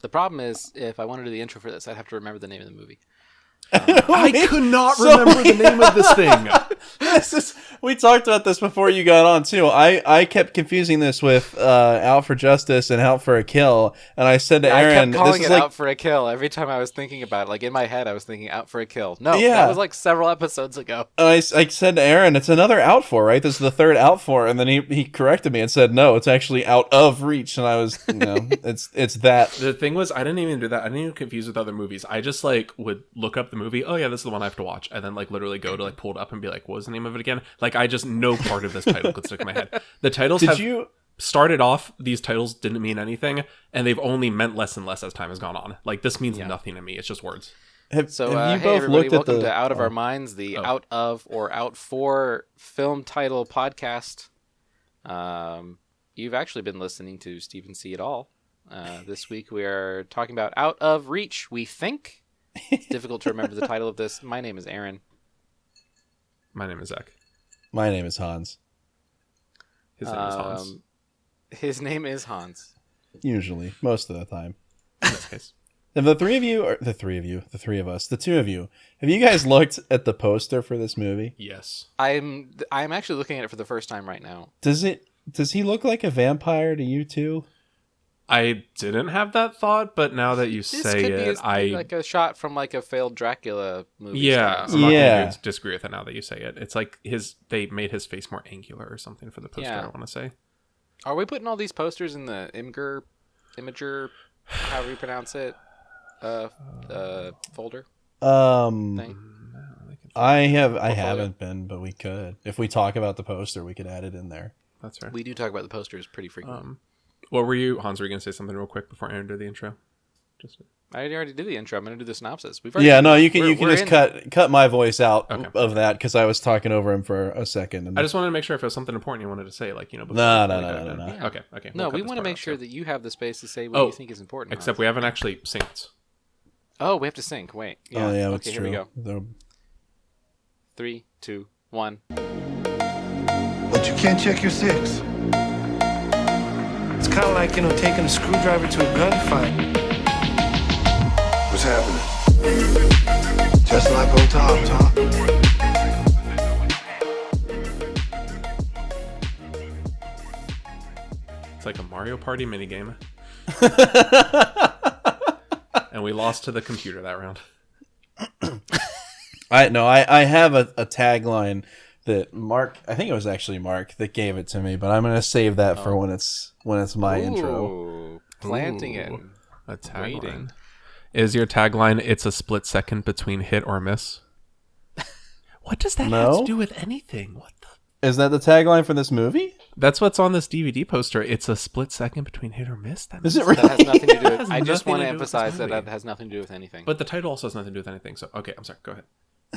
The problem is, if I want to do the intro for this, I'd have to remember the name of the movie. I could not remember the name of this thing. We talked about this before you got on too. I kept confusing this with Out for Justice and Out for a Kill, and I said to Aaron, I kept calling this it is Out for a Kill every time I was thinking about it. Like in my head, I was thinking Out for a Kill. No, that was like several episodes ago. I said to Aaron, it's another Out for, right? This is the third Out for, and then he corrected me and said, no, it's actually Out of Reach, and I was, it's that. The thing was, I didn't even do that. I didn't even confuse with other movies. I just like would look up the movie. Oh yeah, this is the one I have to watch, and then like literally go to like pull it up and be like, what was the name of it again? Like I just no part of this title could stick in my head. The titles started off, these titles didn't mean anything, and they've only meant less and less as time has gone on. Like this means nothing to me. It's just words. Have hey both everybody, looked welcome at to Out of Our Minds, the Out of or Out for film title podcast. You've actually been listening to Stephen Seagal. This week we are talking about Out of Reach, we think. It's difficult to remember the title of this. My name is Aaron. My name is Zach. My name is Hans. His name is Hans. His name is Hans. Usually, most of the time. In this case. And the three of us, the two of you, have you guys looked at the poster for this movie? Yes. I'm actually looking at it for the first time right now. Does he look like a vampire to you too? I didn't have that thought, but now that you say it, I like a shot from like a failed Dracula movie. Yeah, I'm not going to disagree with it now that you say it. It's like they made his face more angular or something for the poster. I want to say. Are we putting all these posters in the Imager, however you pronounce it, folder? Thing? I haven't been, but we could. If we talk about the poster, we could add it in there. That's right. We do talk about the posters pretty frequently. What were you, Hans? Were you going to say something real quick before Aaron did the intro? I already did the intro. I'm going to do the synopsis. You can just cut my voice out of that because I was talking over him for a second. And I just wanted to make sure if it was something important you wanted to say, like before. No. Yeah. Okay. No, we want to make sure that you have the space to say what you think is important. Except we haven't actually synced. Oh, we have to sync. Wait. Yeah. Oh yeah, that's true. Here we go. 3, 2, 1. But you can't check your 6. It's kind of like, taking a screwdriver to a gunfight. What's happening? Just like old Tom. It's like a Mario Party minigame. And we lost to the computer that round. I have a tagline that Mark, I think it was actually Mark that gave it to me, but I'm going to save that for when it's my intro. Planting it. A tagline. Is your tagline, it's a split second between hit or miss? What does that have to do with anything? What the? Is that the tagline for this movie? That's what's on this DVD poster. It's a split second between hit or miss. Is it really? That has nothing to do with I just want to emphasize that has nothing to do with anything. But the title also has nothing to do with anything. So, okay, I'm sorry. Go ahead.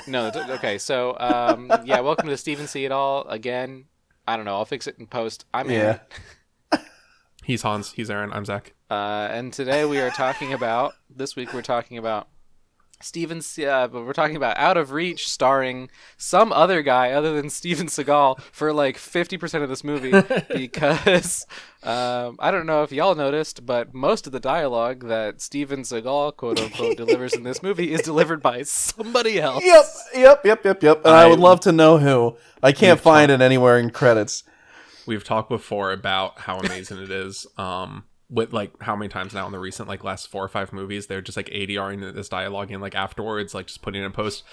No, okay. So, welcome to Stephen Seagal again. I don't know. I'll fix it in post. I'm Aaron. He's Hans. He's Aaron. I'm Zach. And today we're talking about we're talking about Out of Reach, starring some other guy other than Steven Seagal for like 50% of this movie because I don't know if y'all noticed, but most of the dialogue that Steven Seagal, quote unquote, delivers in this movie is delivered by somebody else. Yep. And I would love to know who. I can't find it anywhere in credits. We've talked before about how amazing it is. With like how many times now in the recent like last 4 or 5 movies they're just like ADRing this dialogue and like afterwards like just putting it in post.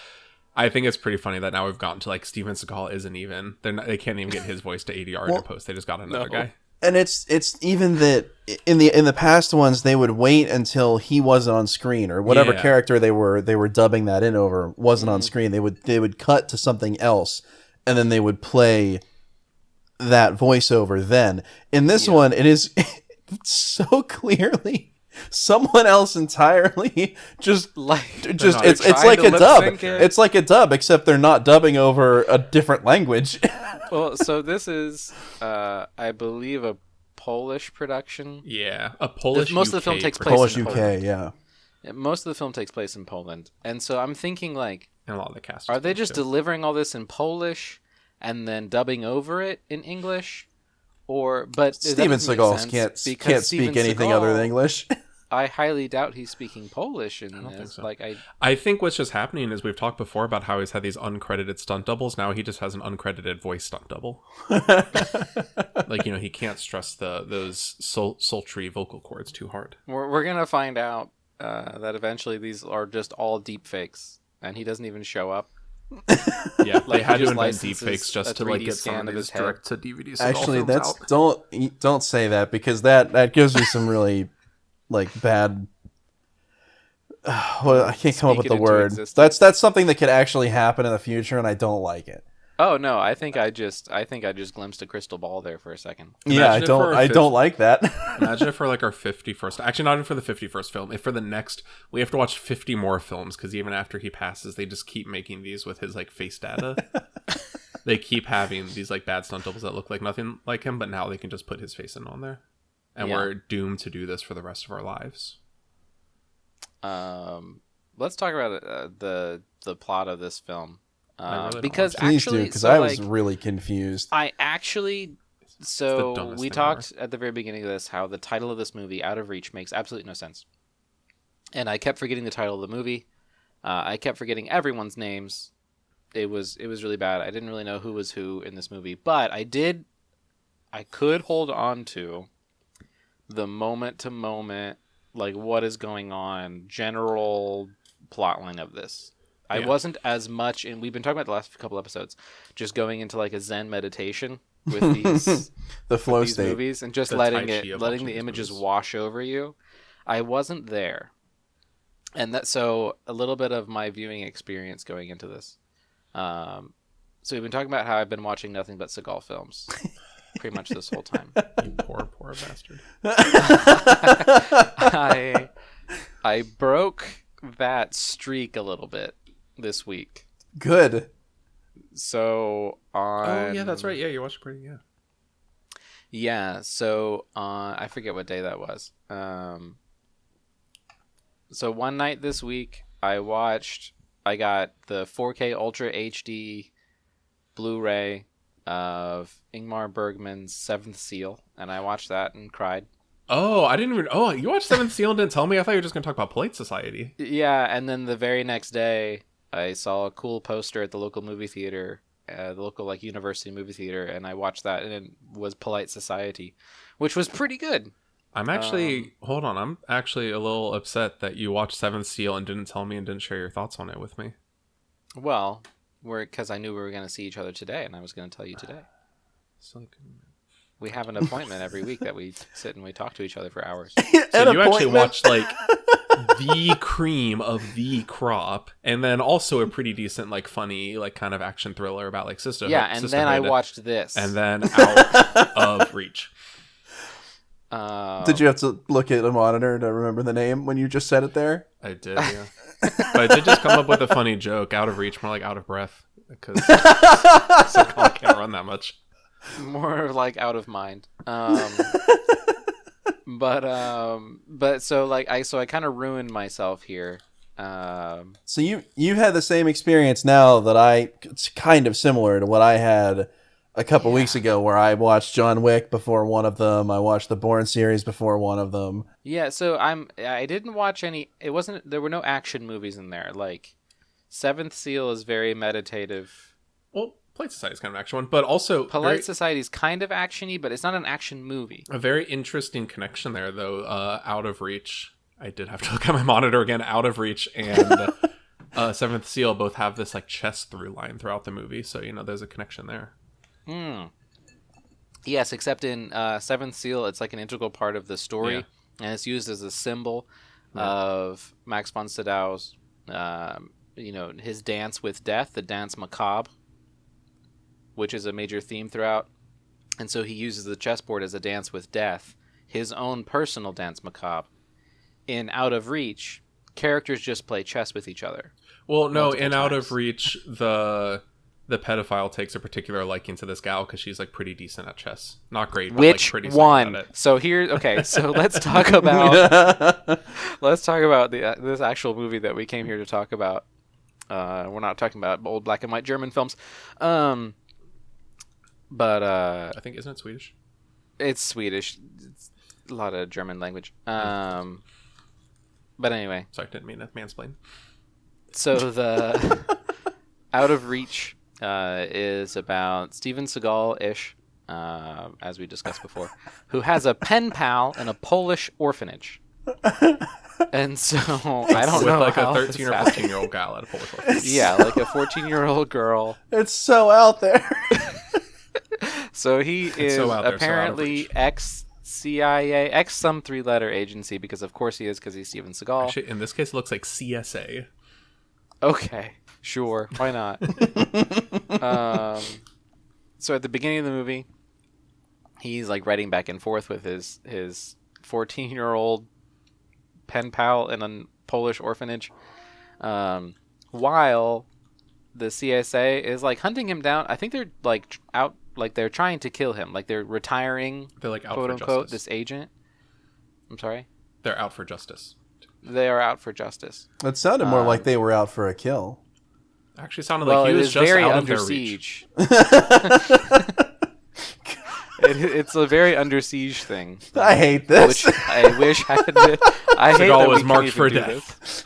I think it's pretty funny that now we've gotten to like Steven Seagal isn't even they can't even get his voice to ADR in post. They just got another guy. And it's even that in the past ones they would wait until he wasn't on screen or whatever character they were dubbing that in over wasn't on screen. They would cut to something else and then they would play that voiceover then. In this one it is so clearly someone else entirely it's like a dub. It's like a dub except they're not dubbing over a different language. Well, so this is I believe a Polish production. Yeah, a Polish most UK of the film takes place Polish in UK, Poland. yeah. Most of the film takes place in Poland. And so I'm thinking like and a lot of the cast. Are they just delivering all this in Polish and then dubbing over it in English? But Steven Seagal can't speak anything other than English. I highly doubt he's speaking Polish in I don't think this. so. Like I think what's just happening is we've talked before about how he's had these uncredited stunt doubles. Now he just has an uncredited voice stunt double. Like, he can't stress those sultry vocal cords too hard. we're gonna find out that eventually these are just all deep fakes, and he doesn't even show up. Yeah, Like, they had he to just invent deep licenses fakes a just to like 3D get some scan of of these his head. direct to DVD. Actually, films that's out. don't say that, because that gives me some really like bad. Well, I can't come up Speak with it the into word. existence. That's something that could actually happen in the future, and I don't like it. Oh no, I think I just glimpsed a crystal ball there for a second. Yeah, I Imagine if for our I don't like that. Imagine if for like our 51st, actually not even for the 51st film, if for the next, we have to watch 50 more films, because even after he passes, they just keep making these with his like face data. They keep having these like bad stunt doubles that look like nothing like him, but now they can just put his face in on there. And Yeah. we're doomed to do this for the rest of our lives. Let's talk about the plot of this film. I really don't Because want Please do, actually, because so, I was like, really confused. I actually. the So dumbest we thing talked at the very beginning of this how the title of this movie, Out of Reach, makes absolutely no sense, and I kept forgetting the title of the movie. I kept forgetting everyone's names. It was really bad. I didn't really know who was who in this movie, but I could hold on to the moment to moment, like what is going on, general plotline of this. I Yeah. wasn't as much, and we've been talking about the last couple episodes, just going into like a Zen meditation with these The flow these state. movies and just The letting Tai Chi of letting watching the these images movies. wash over you. I wasn't there, and so a little bit of my viewing experience going into this. So we've been talking about how I've been watching nothing but Seagal films pretty much this whole time. You poor bastard. I broke that streak a little bit this week. Good. So on Oh, yeah, that's right. Yeah, you watched pretty, yeah. Yeah, so I forget what day that was. So one night this week, I got the 4K Ultra HD Blu-ray of Ingmar Bergman's Seventh Seal, and I watched that and cried. Oh, I didn't even... Oh, you watched Seventh Seal and didn't tell me? I thought you were just going to talk about Polite Society. Yeah, and then the very next day, I saw a cool poster at the local movie theater, the local like university movie theater, and I watched that, and it was Polite Society, which was pretty good. I'm actually... hold on. I'm actually a little upset that you watched Seventh Seal and didn't tell me and didn't share your thoughts on it with me. Well, because I knew we were going to see each other today, and I was going to tell you today. So, We have an appointment every week that we sit and we talk to each other for hours. so you actually watched, like, the cream of the crop, and then also a pretty decent, like, funny, like, kind of action thriller about, like, sisterhood. Yeah, and then I watched this. And then Out of Reach. Did you have to look at a monitor to remember the name when you just said it there? I did, yeah. But I did just come up with a funny joke. Out of reach, more like out of breath. Because I can't run that much. More like out of mind. But so like I kind of ruined myself here. So you had the same experience now that it's kind of similar to what I had a couple weeks ago, where I watched John Wick before one of them. I watched the Bourne series before one of them. Yeah, so I didn't watch any. There were no action movies in there. Like Seventh Seal is very meditative. Well, Polite Society is kind of an action one, but also Polite Society is kind of actiony, but it's not an action movie. a very interesting connection there, though. Out of Reach. I did have to look at my monitor again. Out of Reach and Seventh Seal both have this like chess through line throughout the movie, so there's a connection there. Yes, except in Seventh Seal, it's like an integral part of the story, and it's used as a symbol of Max von Sydow's, his dance with death, the dance macabre, which is a major theme throughout. And so he uses the chessboard as a dance with death, his own personal dance macabre. In Out of Reach, characters just play chess with each other. Well, no, multiple in Out times. of Reach, the pedophile takes a particular liking to this gal because she's like pretty decent at chess. Not great, but Which like pretty decent one? at it. So so let's talk about this actual movie that we came here to talk about. We're not talking about old black and white German films, but I think, isn't it Swedish? it's Swedish. It's a lot of German language. But anyway. Sorry, didn't mean to mansplain. So the Out of Reach is about Steven Seagal-ish, as we discussed before, who has a pen pal in a Polish orphanage. And so I don't know like how a 13 or 14-year-old gal at a Polish orphanage. Yeah, like a 14-year-old girl. It's so out there. So he is so out there, apparently ex-CIA, ex-some 3-letter agency, because of course he is, because he's Steven Seagal. Actually, in this case, it looks like CSA. Okay, sure, why not? So at the beginning of the movie, he's like writing back and forth with his 14-year-old pen pal in a Polish orphanage, while the CSA is like hunting him down. I think they're like out, like they're trying to kill him, like they're retiring. They're like out quote for unquote justice. this agent. I'm sorry. They're out for justice. They are out for justice. It sounded more like they were out for a kill. Actually, sounded Well, like he it was is just very out of under their reach. siege. It's a very under siege thing, I hate this. which I wish had. I hate Seagal that was we can marked even for do death. this.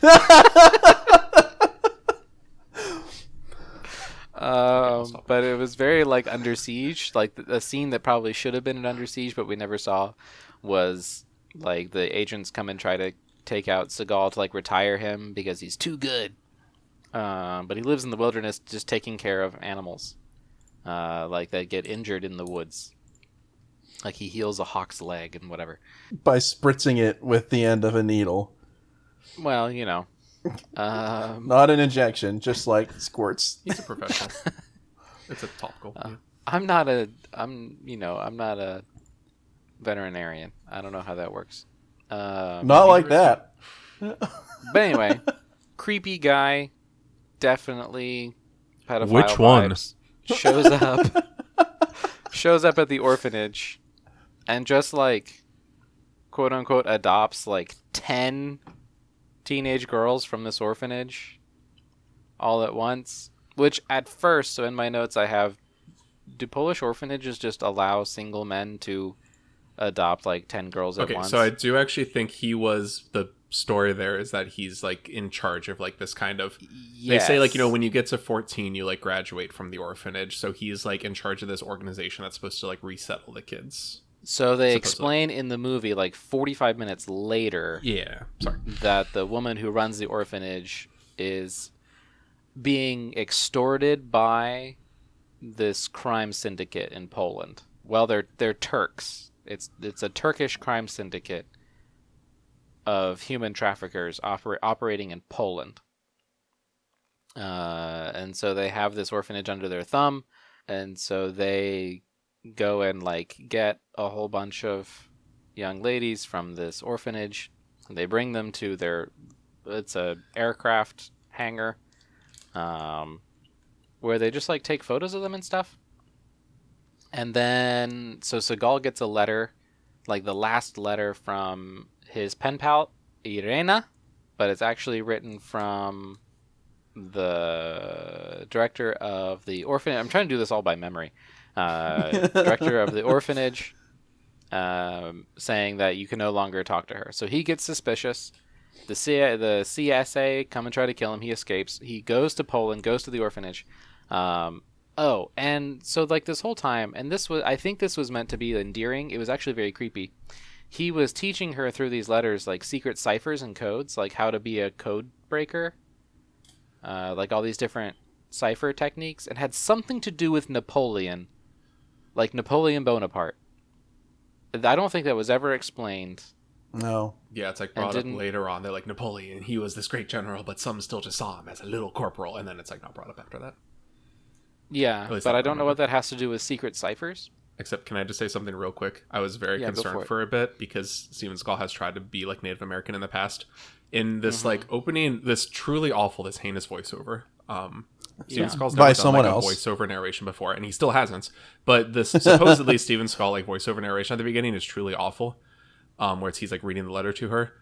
But it was very like under siege. Like a scene that probably should have been in Under Siege, but we never saw, was like the agents come and try to take out Seagal to like retire him because he's too good. But he lives in the wilderness, just taking care of animals, like that get injured in the woods. Like he heals a hawk's leg and whatever. By spritzing it with the end of a needle. Well, you know. Not an injection, just like squirts. He's a professional. It's a topical. Yeah. I'm not a veterinarian. I don't know how that works. Not like that. But anyway, creepy guy, definitely pedophile. Which one? vibes. Shows up at the orphanage, and just like, quote unquote, adopts like 10 teenage girls from this orphanage all at once. Which at first, so in my notes I have, do Polish orphanages just allow single men to adopt like 10 girls at once? Okay, so I do actually think he was, the story there is that he's like in charge of like this kind of, they say like, you know, when you get to 14 you like graduate from the orphanage, so he's like in charge of this organization that's supposed to like resettle the kids. So they supposedly explain in the movie like 45 minutes later that the woman who runs the orphanage is being extorted by this crime syndicate in Poland. Well, they're Turks. It's a Turkish crime syndicate of human traffickers operating in Poland. And so they have this orphanage under their thumb, and so they go and like get a whole bunch of young ladies from this orphanage, and they bring them to it's a aircraft hangar, where they just like take photos of them and stuff. And then so Seagal gets a letter, like the last letter from his pen pal Irena, but it's actually written from the director of the orphanage. I'm trying to do this all by memory. Director of the orphanage, saying that you can no longer talk to her. So he gets suspicious. The CSA come and try to kill him. He escapes. He goes to Poland, goes to the orphanage. And so like this whole time, and I think this was meant to be endearing. It was actually very creepy. He was teaching her through these letters like secret ciphers and codes, like how to be a code breaker, like all these different cipher techniques, and had something to do with Napoleon, like Napoleon Bonaparte. I don't think that was ever explained. No. Yeah, it's like brought up later on. They're like, Napoleon, he was this great general, but some still just saw him as a little corporal, and then it's like not brought up after that. Yeah, but I don't know what that has to do with secret ciphers. Except, can I just say something real quick? I was very concerned for a bit because Steven Seagal has tried to be like Native American in the past. In this like opening, this truly awful, this heinous voiceover. Steven Seagal's never done like a voiceover narration before, and he still hasn't. But this supposedly Steven Seagal like voiceover narration at the beginning is truly awful. Where he's like reading the letter to her.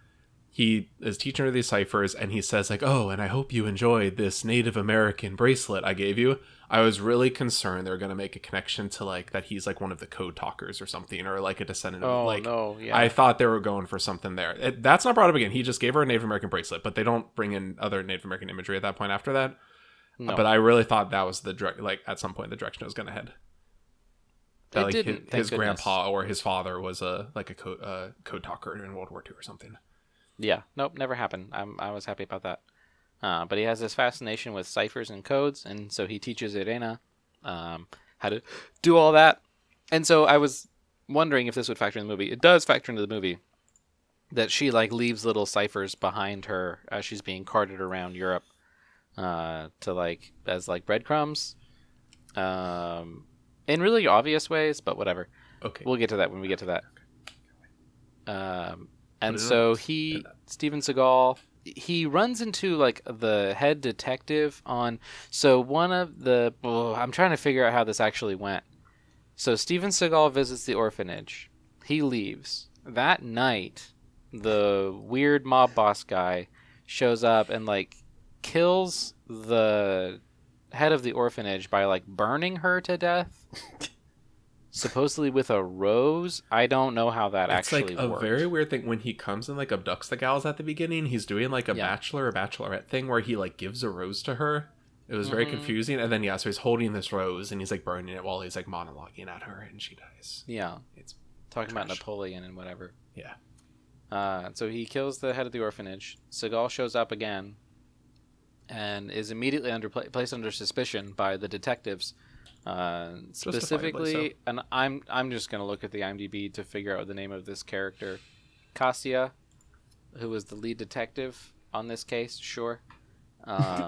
he is teaching her these ciphers, and he says like, "Oh, and I hope you enjoyed this Native American bracelet I gave you." I was really concerned they were going to make a connection to like that he's like one of the code talkers or something, or like a descendant of like. No, yeah. I thought they were going for something there. That's not brought up again. He just gave her a Native American bracelet, but they don't bring in other Native American imagery at that point after that. No. But I really thought that was the like at some point the direction it was going to head. That, like, didn't. His grandpa or his father was a code talker in World War II or something. Yeah, nope, never happened. I was happy about that. But he has this fascination with ciphers and codes, and so he teaches Irena how to do all that. And so I was wondering if this would factor in the movie. It does factor into the movie that she like leaves little ciphers behind her as she's being carted around Europe to like as like breadcrumbs, in really obvious ways, but whatever. Okay, We'll get to that when we get to that. And so Steven Seagal, he runs into like the head detective on. So one of the, I'm trying to figure out how this actually went. So Steven Seagal visits the orphanage. He leaves. That night, the weird mob boss guy shows up and like kills the head of the orphanage by like burning her to death. Supposedly with a rose. I don't know how that actually like a worked. very weird thing when he comes and like abducts the gals at the beginning. He's doing like a bachelor or bachelorette thing where he like gives a rose to her. It was very confusing. And then so he's holding this rose and he's like burning it while he's like monologuing at her, and she dies. Yeah, It's talking trash. about Napoleon and whatever. Yeah. So he kills the head of the orphanage. Seagal shows up again and is immediately placed under suspicion by the detectives. Specifically, so. and I'm just gonna look at the IMDb to figure out the name of this character, Cassia, who was the lead detective on this case. Sure.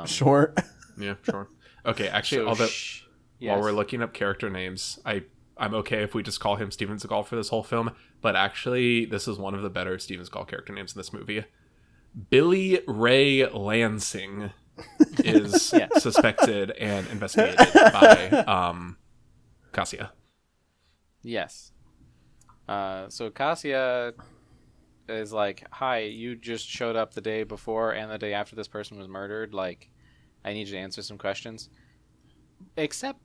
Sure. Yeah, sure. Okay, actually, while we're looking up character names, I'm okay if we just call him Steven Seagal for this whole film, but actually, this is one of the better Steven Seagal character names in this movie. Billy Ray Lansing is suspected and investigated by Cassia. Yes. So Cassia is like, "Hi, you just showed up the day before and the day after this person was murdered. Like, I need you to answer some questions." Except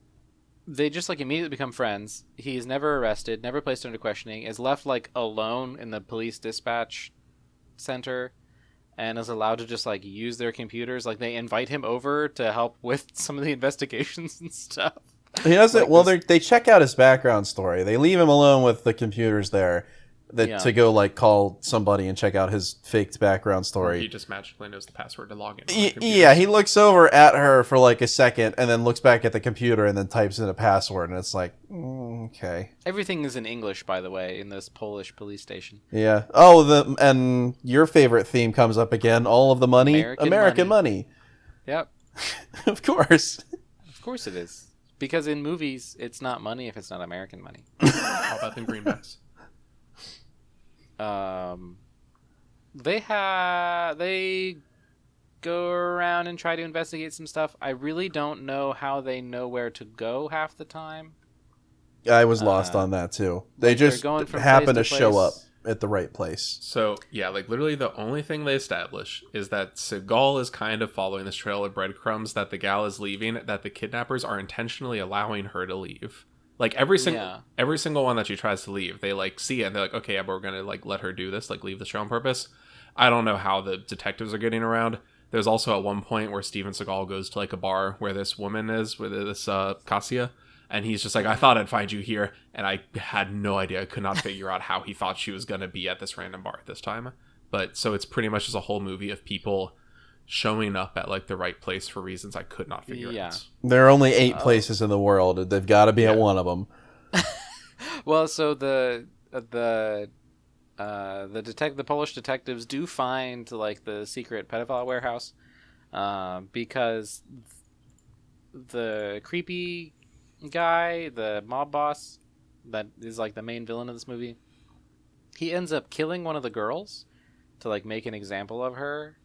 they just like immediately become friends. He's never arrested, never placed under questioning, is left like alone in the police dispatch center, and is allowed to just like use their computers. Like they invite him over to help with some of the investigations and stuff. He doesn't. Like well, this- they check out his background story. They leave him alone with the computers there, to go like call somebody and check out his faked background He story. just magically knows the password to log in. Yeah, he looks over at her for like a second and then looks back at the computer and then types in a password, and it's like, okay. Everything is in English, by the way, in this Polish police station. Yeah. Oh, and your favorite theme comes up again. All of the money, American money. Yep. Of course. Of course it is. Because in movies, it's not money if it's not American money. How about them greenbacks? They go around and try to investigate some stuff. I really don't know how they know where to go half the time. I was lost on that too. They like they're just going from happen to place to show up place. at the right place. So, yeah, like literally the only thing they establish is that Seagal is kind of following this trail of breadcrumbs that the gal is leaving, that the kidnappers are intentionally allowing her to leave. Like every single one that she tries to leave, they like see it and they're like, okay, yeah, but we're gonna like let her do this, like leave the show on purpose. I don't know how the detectives are getting around. There's also at one point where Steven Seagal goes to like a bar where this woman is with this Cassia, and he's just like, I thought I'd find you here, and I had no idea. I could not figure out how he thought she was gonna be at this random bar at this time. But so it's pretty much just a whole movie of people showing up at like the right place for reasons I could not figure out. There are only 8 places in the world. They've got to be at one of them. Well, so the Polish detectives do find like the secret pedophile warehouse, because the creepy guy, the mob boss, that is like the main villain of this movie, he ends up killing one of the girls to like make an example of her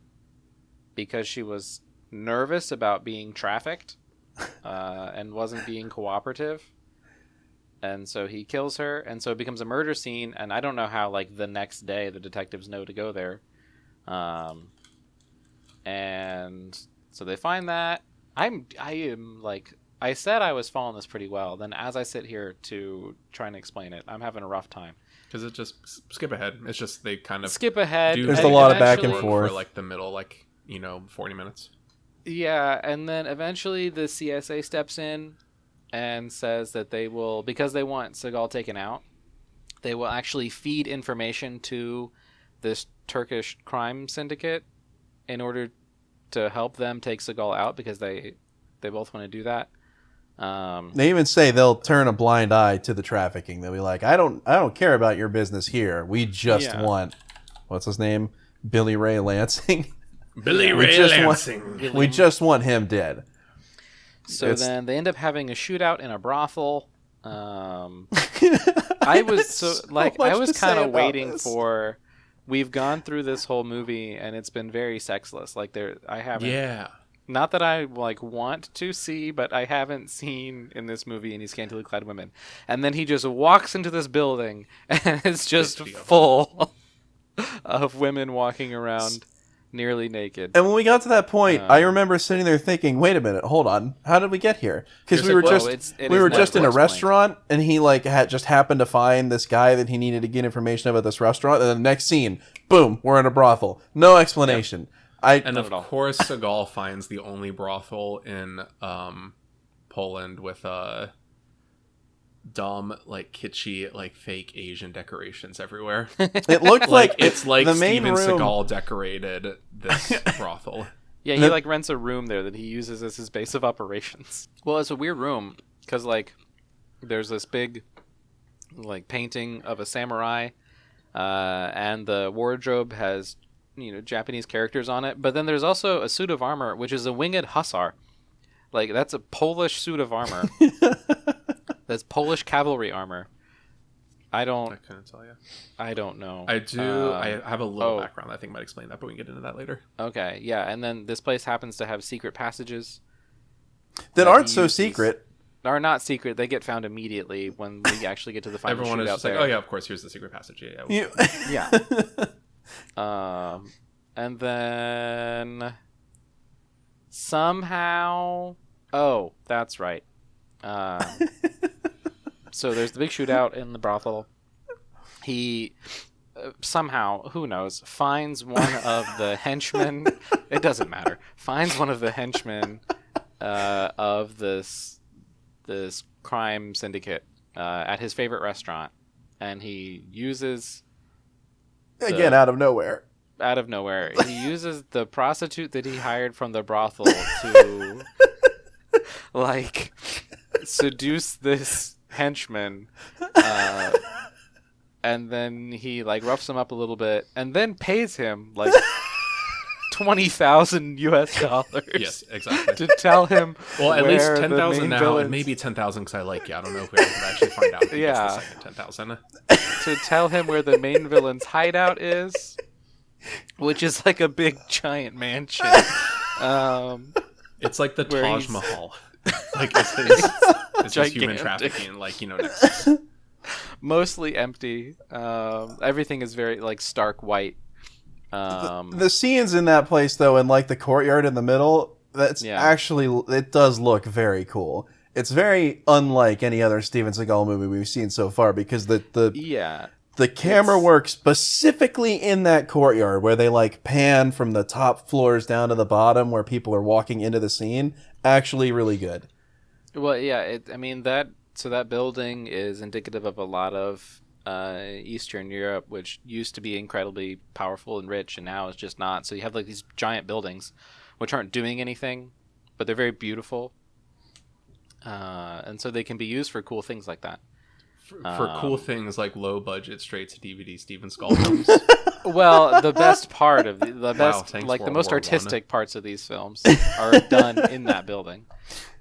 because she was nervous about being trafficked and wasn't being cooperative. And so he kills her, and so it becomes a murder scene, and I don't know how, like, the next day the detectives know to go there. And so they find that. I am like, I said I was following this pretty well. Then as I sit here to try and explain it, I'm having a rough time. Because it just skip ahead. It's just they kind of skip ahead. There's a lot of back and forth for like the middle, 40 minutes. Yeah, and then eventually the CSA steps in and says that they will, because they want Seagal taken out, they will actually feed information to this Turkish crime syndicate in order to help them take Seagal out, because they both want to do that. They even say they'll turn a blind eye to the trafficking. They'll be like, I don't care about your business here. We just want, what's his name? Billy Ray Lansing. We just want him dead. So then they end up having a shootout in a brothel. I was kind of waiting for. We've gone through this whole movie and it's been very sexless. Like I haven't. Yeah. Not that I want to see, but I haven't seen in this movie any scantily clad women. And then he just walks into this building and it's just full of women walking around nearly naked. And when we got to that point, I remember sitting there thinking, "Wait a minute, hold on, how did we get here?" Because we were just in a restaurant, and he had just happened to find this guy that he needed to get information about this restaurant. And the next scene, boom, we're in a brothel. No explanation. Yep. And of course, Seagal finds the only brothel in Poland with dumb, kitschy, fake Asian decorations everywhere. It looked like it's like the main Steven room. Seagal decorated this brothel. Yeah, he rents a room there that he uses as his base of operations. Well, it's a weird room because there's this big painting of a samurai, and the wardrobe has Japanese characters on it. But then there's also a suit of armor, which is a winged hussar. That's a Polish suit of armor. That's Polish cavalry armor. I couldn't tell you. I don't know. I do. I have a little background that I think might explain that, but we can get into that later. Okay, yeah. And then this place happens to have secret passages that aren't so secret. Are not secret. They get found immediately when we actually get to the final Everyone is shootout just there. oh yeah, of course, here's the secret passage. Yeah. Yeah. And then somehow, that's right. So there's the big shootout in the brothel. He somehow, who knows, finds one of the henchmen. It doesn't matter. Finds one of the henchmen of this crime syndicate at his favorite restaurant, and he uses out of nowhere. He uses the prostitute that he hired from the brothel to seduce this henchman, and then he roughs him up a little bit and then pays him $20,000 yes, exactly, to tell him at least 10,000 now villains... and maybe 10,000 because I I don't know if we ever actually find out if he gets the second 10,000 to tell him where the main villain's hideout is, which is a big giant mansion. It's like the Taj Mahal. It's his human trafficking, nexus. Mostly empty. Everything is very stark white. The scenes in that place, though, in the courtyard in the middle, actually, it does look very cool. It's very unlike any other Steven Seagal movie we've seen so far, because the camera work specifically in that courtyard where they pan from the top floors down to the bottom where people are walking into the scene. Actually really good. Well, yeah, that building is indicative of a lot of Eastern Europe, which used to be incredibly powerful and rich, and now is just not. So you have these giant buildings, which aren't doing anything, but they're very beautiful, and so they can be used for cool things like that. For cool things like low budget straight to DVD Steven Seagal films. Well, the best part of the most artistic parts of these films are done in that building,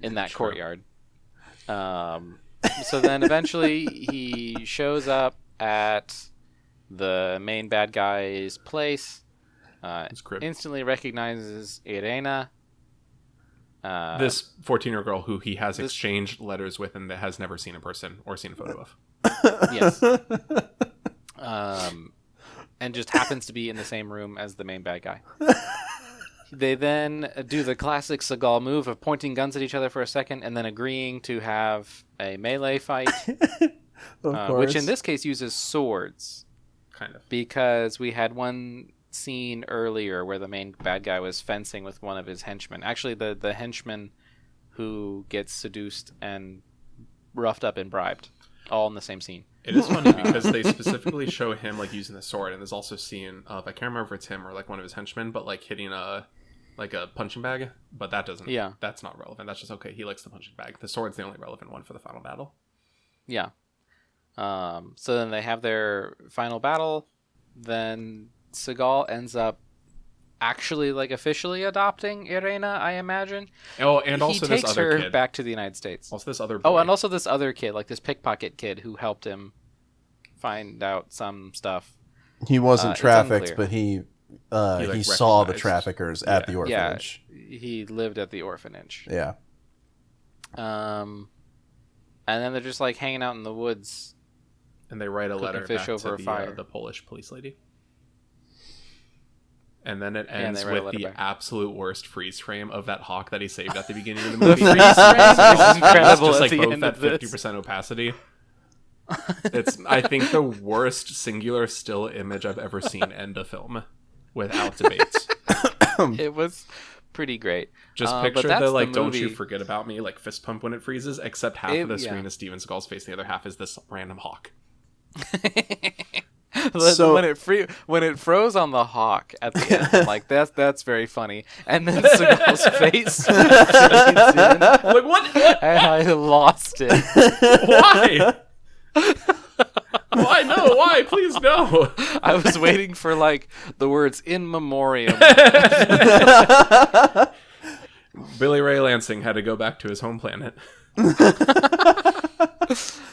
in that courtyard. So then eventually he shows up at the main bad guy's place, instantly recognizes Irena. This 14-year-old girl who he has exchanged letters with and that has never seen in person or seen a photo of. Yes. and just happens to be in the same room as the main bad guy. They then do the classic Seagal move of pointing guns at each other for a second and then agreeing to have a melee fight, which in this case uses swords. Kind of. Because we had one scene earlier where the main bad guy was fencing with one of his henchmen. Actually, the henchman who gets seduced and roughed up and bribed, all in the same scene. It is funny because they specifically show him like using the sword, and there's also a scene of, I can't remember if it's him or like one of his henchmen, but like hitting a punching bag. But that doesn't. Yeah. That's not relevant. That's just okay. He likes the punching bag. The sword's the only relevant one for the final battle. Yeah. So then they have their final battle. Then Seagal ends up actually like officially adopting Irena, I imagine. Oh, and also he this takes other her kid back to the United States. Also this other boy. Oh, and also this other kid, like this pickpocket kid who helped him find out some stuff. He wasn't trafficked, but he saw the traffickers at the orphanage. Yeah, he lived at the orphanage. Yeah. And then they're just like hanging out in the woods. And they write a letter fish back over to the Polish police lady. And then it ends with the absolute worst freeze frame of that hawk that he saved at the beginning of the movie. The freeze frame is incredible. Just like both at 50% opacity. It's, I think, the worst singular still image I've ever seen end a film, without debate. It was pretty great. Just picture the like, "Don't you forget about me" like fist pump when it freezes. Except half of the screen is Steven Seagal's face, the other half is this random hawk. So when it froze on the hawk at the end, I'm like that's very funny. And then Seagal's face, like what? And I lost it. Why? Why no? Why? Please no. I was waiting for like the words "in memoriam." Billy Ray Lansing had to go back to his home planet.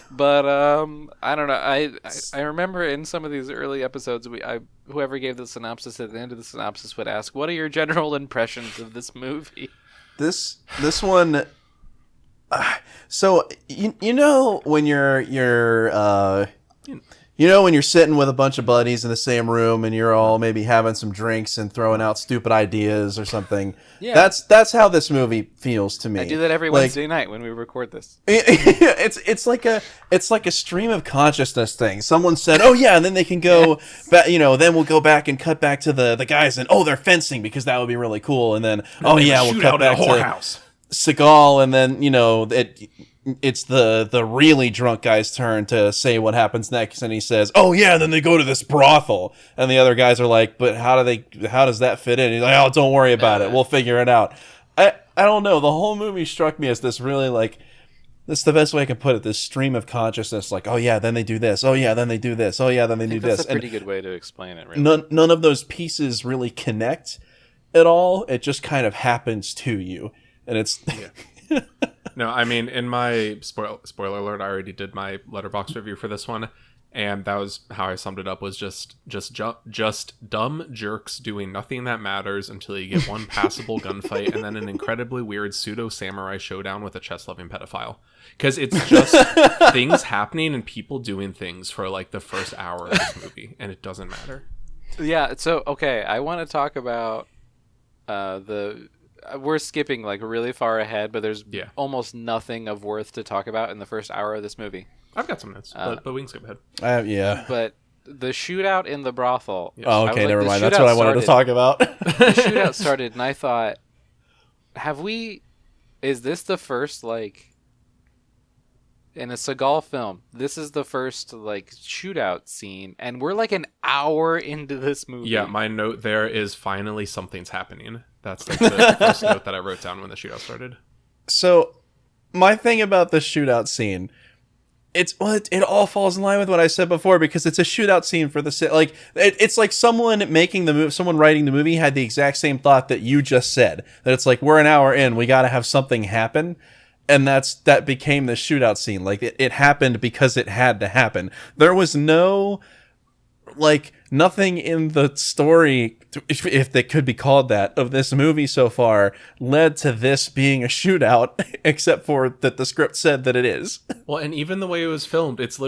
But I don't know. I remember in some of these early episodes, whoever gave the synopsis at the end of the synopsis would ask, "What are your general impressions of this movie?" This one. So you know when when you're sitting with a bunch of buddies in the same room and you're all maybe having some drinks and throwing out stupid ideas or something. Yeah. That's how this movie feels to me. I do that every Wednesday night when we record this. It's like a stream of consciousness thing. Someone said, "Oh yeah," and then they can go back, then we'll go back and cut back to the guys and they're fencing because that would be really cool, and then we'll cut back to Seagal, and then it's the really drunk guy's turn to say what happens next, and he says, "Oh yeah," and then they go to this brothel, and the other guys are like, "But how does that fit in?" He's like, "Oh, don't worry about it, we'll figure it out." I don't know, the whole movie struck me as this really like, that's the best way I can put it, this stream of consciousness, like, "Oh yeah, then they do this, oh yeah, then they do this, oh yeah, then they do this." That's a pretty good way to explain it, really. None of those pieces really connect at all. It just kind of happens to you. And it's No, I mean, in my spoiler alert, I already did my Letterboxd review for this one, and that was how I summed it up, was just dumb jerks doing nothing that matters until you get one passable gunfight and then an incredibly weird pseudo samurai showdown with a chess-loving pedophile. Because it's just things happening and people doing things for like the first hour of this movie, and it doesn't matter. Yeah, so okay, I want to talk about we're skipping like really far ahead, but there's almost nothing of worth to talk about in the first hour of this movie. I've got some notes, but we can skip ahead. Yeah. But the shootout in the brothel. Yes. Oh, okay, never mind. That's what I wanted to talk about. The shootout started, and I thought, is this the first, like, in a Seagal film, this is the first, like, shootout scene, and we're like an hour into this movie. Yeah, my note there is finally something's happening. That's like the first note that I wrote down when the shootout started. So, my thing about the shootout scene, it all falls in line with what I said before, because it's a shootout scene for like it's like someone making the movie, someone writing the movie had the exact same thought that you just said. That it's like, we're an hour in, we got to have something happen. And that became the shootout scene. Like it happened because it had to happen. There was no like nothing in the story, if they could be called that, of this movie so far led to this being a shootout, except for that the script said that it is. Well, and even the way it was filmed, it's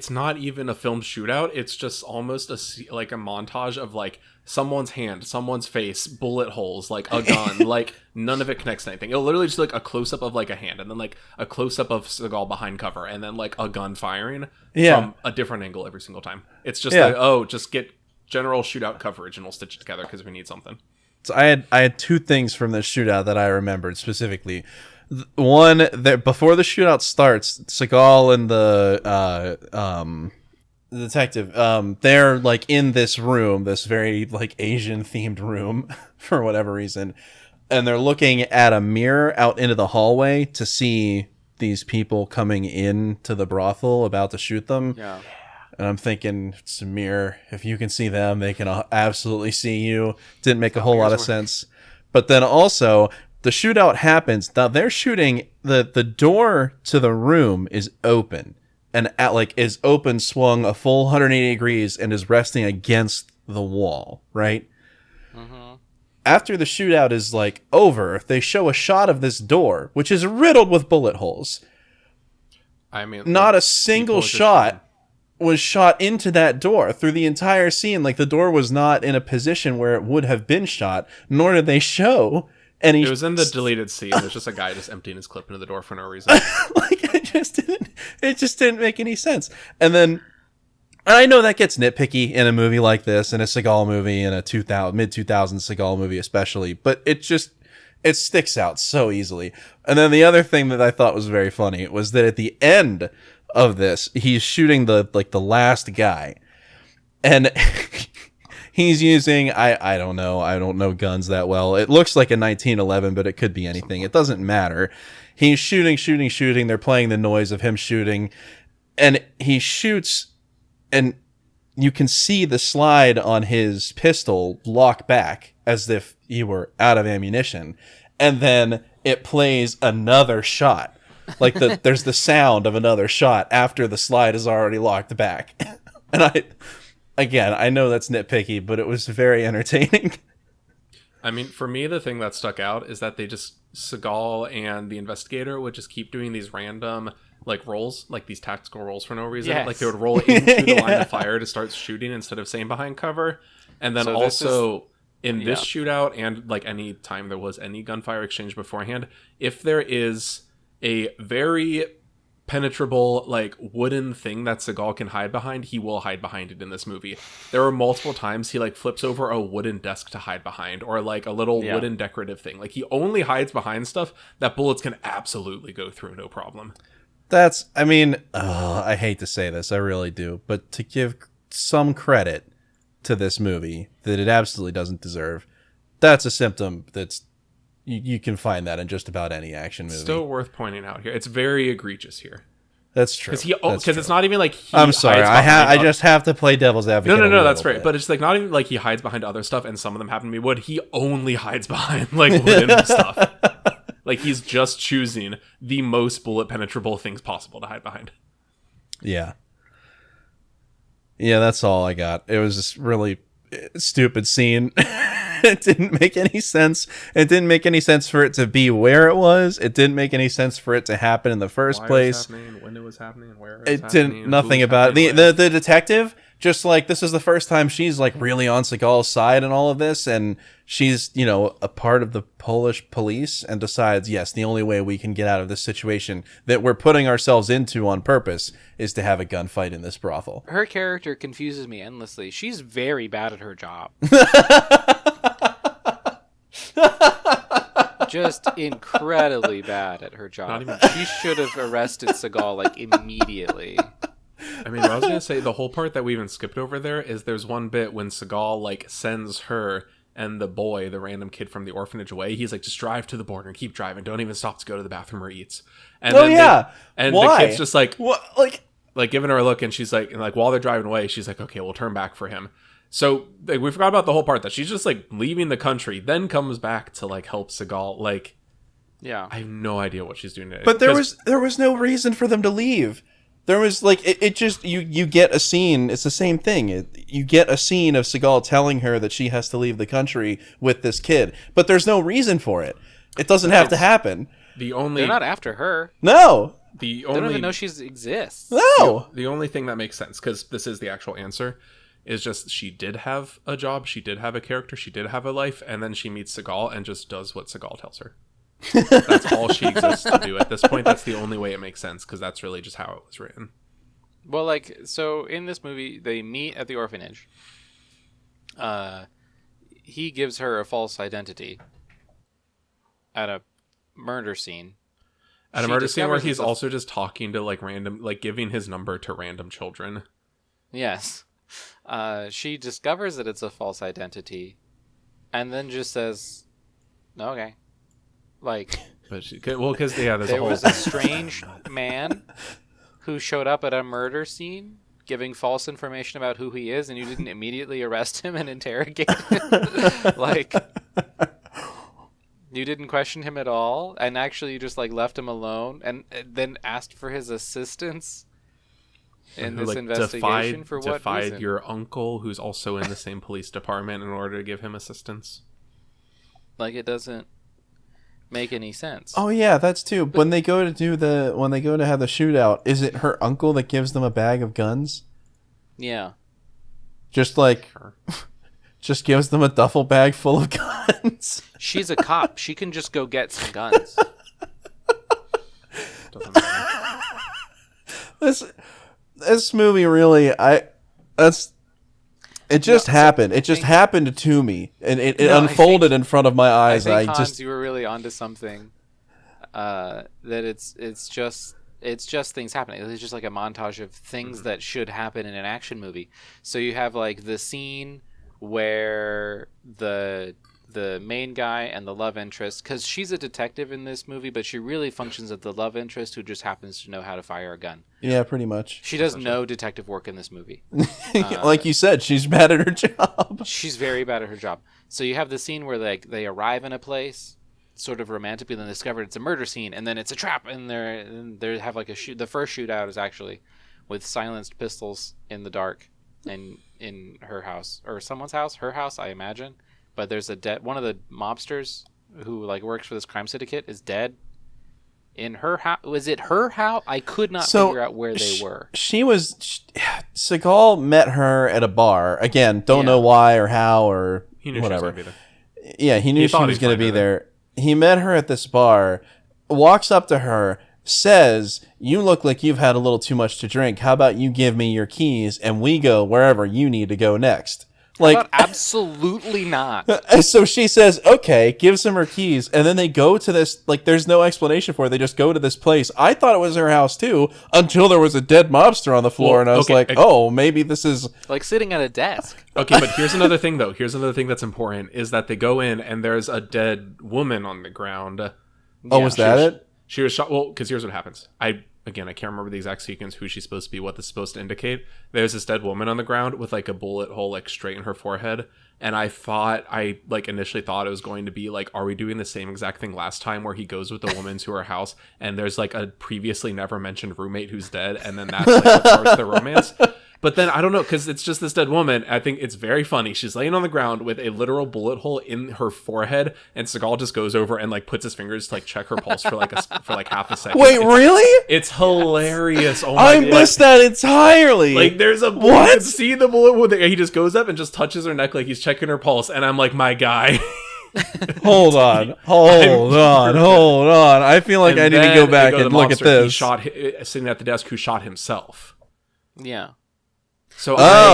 not even a filmed shootout. It's just almost like a montage of like someone's hand, someone's face, bullet holes, like a gun, like none of it connects to anything. It'll literally just like a close up of like a hand, and then like a close up of Seagal behind cover, and then like a gun firing from a different angle every single time. It's just like, just get general shootout coverage and we'll stitch it together because we need something. So I had two things from this shootout that I remembered specifically. One, that before the shootout starts, Seagal and the detective, they're like in this room, this very like Asian themed room for whatever reason, and they're looking at a mirror out into the hallway to see these people coming in to the brothel about to shoot them. Yeah. And I'm thinking, it's a mirror. If you can see them, they can absolutely see you. Didn't make a whole lot of sense. But then also, the shootout happens. Now they're shooting, the door to the room is open. And is open, swung a full 180 degrees, and is resting against the wall, right? Mm-hmm. After the shootout is like over, they show a shot of this door, which is riddled with bullet holes. I mean, not a single shot was shot into that door through the entire scene. Like, the door was not in a position where it would have been shot, nor did they show any. It was in the deleted scene. There's just a guy just emptying his clip into the door for no reason. Like, it just didn't make any sense. And then, I know that gets nitpicky in a movie like this, in a Seagal movie, in a mid-2000s Seagal movie especially, but it sticks out so easily. And then the other thing that I thought was very funny was that at the end of this, he's shooting the last guy, and he's using, I don't know guns that well. It looks like a 1911, but it could be anything. It doesn't matter. He's shooting. They're playing the noise of him shooting, and he shoots, and you can see the slide on his pistol lock back as if he were out of ammunition, and then it plays another shot. Like, there's the sound of another shot after the slide is already locked back. And I know that's nitpicky, but it was very entertaining. I mean, for me, the thing that stuck out is that Seagal and the investigator would just keep doing these random, like, rolls, like these tactical rolls for no reason. Yes. Like, they would roll into the line of fire to start shooting instead of staying behind cover. And then in this shootout, and like any time there was any gunfire exchange beforehand, if there is a very penetrable, like, wooden thing that Seagal can hide behind, he will hide behind it in this movie. There are multiple times he like flips over a wooden desk to hide behind, or like a little wooden decorative thing. Like, he only hides behind stuff that bullets can absolutely go through, no problem. I hate to say this, I really do, but to give some credit to this movie that it absolutely doesn't deserve, that's a symptom that's you can find that in just about any action movie. Still worth pointing out here. It's very egregious here. That's true. Because it's not even like I'm sorry. I just have to play devil's advocate. No, that's right. But it's like not even like he hides behind other stuff, and some of them happen to be wood. He only hides behind like wooden stuff. Like, he's just choosing the most bullet penetrable things possible to hide behind. Yeah. Yeah, that's all I got. It was just really stupid scene. It didn't make any sense. It didn't make any sense for it to be where it was. It didn't make any sense for it to happen in the first place. When it was happening, where it didn't. Nothing about it. The detective. Just like, this is the first time she's like really on Seagal's side in all of this, and she's, a part of the Polish police, and decides, yes, the only way we can get out of this situation that we're putting ourselves into on purpose is to have a gunfight in this brothel. Her character confuses me endlessly. She's very bad at her job. Just incredibly bad at her job. She should have arrested Seagal like immediately. I mean, what I was gonna say, the whole part that we even skipped over there is there's one bit when Seagal like sends her and the boy, the random kid from the orphanage, away. He's like, just drive to the border and keep driving. Don't even stop to go to the bathroom or eat. And Why? The kid's just like, what? Like giving her a look, and she's like, while they're driving away, she's like, okay, we'll turn back for him. So like, we forgot about the whole part that she's just like leaving the country, then comes back to like help Seagal. Like, yeah, I have no idea what she's doing today. But there was no reason for them to leave. There was like it just you get a scene. It's the same thing. You get a scene of Seagal telling her that she has to leave the country with this kid, but there's no reason for it. It doesn't have to happen. They're not after her. No. They don't even know she exists. No. The only thing that makes sense, because this is the actual answer, is just she did have a job, she did have a character, she did have a life, and then she meets Seagal and just does what Seagal tells her. That's all she exists to do at this point. That's the only way it makes sense, because that's really just how it was written. Well, like, so in this movie, they meet at the orphanage. He gives her a false identity at a murder scene. At a murder scene where he's also just talking to, like, random, like, giving his number to random children. Yes. She discovers that it's a false identity, and then just says, okay. Like, but because there was a strange man who showed up at a murder scene giving false information about who he is, and you didn't immediately arrest him and interrogate him. Like, you didn't question him at all, and actually you just like left him alone, and then asked for his assistance in this investigation for what reason? Defied your uncle, who's also in the same police department, in order to give him assistance. Like, it doesn't make any sense. Oh yeah, that's too. When they go to have the shootout, is it her uncle that gives them a bag of guns? Yeah. Just like, just gives them a duffel bag full of guns. She's a cop. She can just go get some guns. Doesn't matter. This movie really, it just happened. It just happened to me, and it unfolded in front of my eyes. I think, Hans, you were really onto something. That it's just things happening. It's just like a montage of things that should happen in an action movie. So you have like the scene where the main guy and the love interest, because she's a detective in this movie, but she really functions as the love interest who just happens to know how to fire a gun. Yeah, pretty much. She does no detective work in this movie. Like you said, she's bad at her job. She's very bad at her job. So you have the scene where they arrive in a place, sort of romantically, then discover it's a murder scene, and then it's a trap, and they have like a shoot. The first shootout is actually with silenced pistols in the dark, and in her house or someone's house, her house, I imagine. But there's one of the mobsters who like works for this crime syndicate is dead in her house. Was it her house? I could not figure out where they were. Seagal met her at a bar. Again, don't know why or how or whatever. Yeah, he knew she was going to be there. He met her at this bar, walks up to her, says, "You look like you've had a little too much to drink. How about you give me your keys and we go wherever you need to go next?" Like, absolutely not. So she says, okay, gives him her keys, and then they go to this, like, there's no explanation for it. They just go to this place. I thought it was her house, too, until there was a dead mobster on the floor, and I was like, oh, maybe this is... like sitting at a desk. Okay, but here's another thing, though. Here's another thing that's important, is that they go in, and there's a dead woman on the ground. Oh, was that it? She was shot... Well, because here's what happens. I can't remember the exact sequence, who she's supposed to be, what this is supposed to indicate. There's this dead woman on the ground with, like, a bullet hole, like, straight in her forehead. And I initially thought it was going to be, like, are we doing the same exact thing last time where he goes with the woman to her house and there's, like, a previously never mentioned roommate who's dead, and then that's, like, what starts the romance? But then, I don't know, because it's just this dead woman. I think it's very funny. She's laying on the ground with a literal bullet hole in her forehead, and Seagal just goes over and, like, puts his fingers to, like, check her pulse for half a second. Wait, really? It's hilarious. Oh my God. I missed that entirely. Like, there's a bullet. You can see the bullet. He just goes up and just touches her neck like he's checking her pulse, and I'm like, my guy. Hold on. I feel like I need to go back and look at this. Sitting at the desk, who shot himself. Yeah. So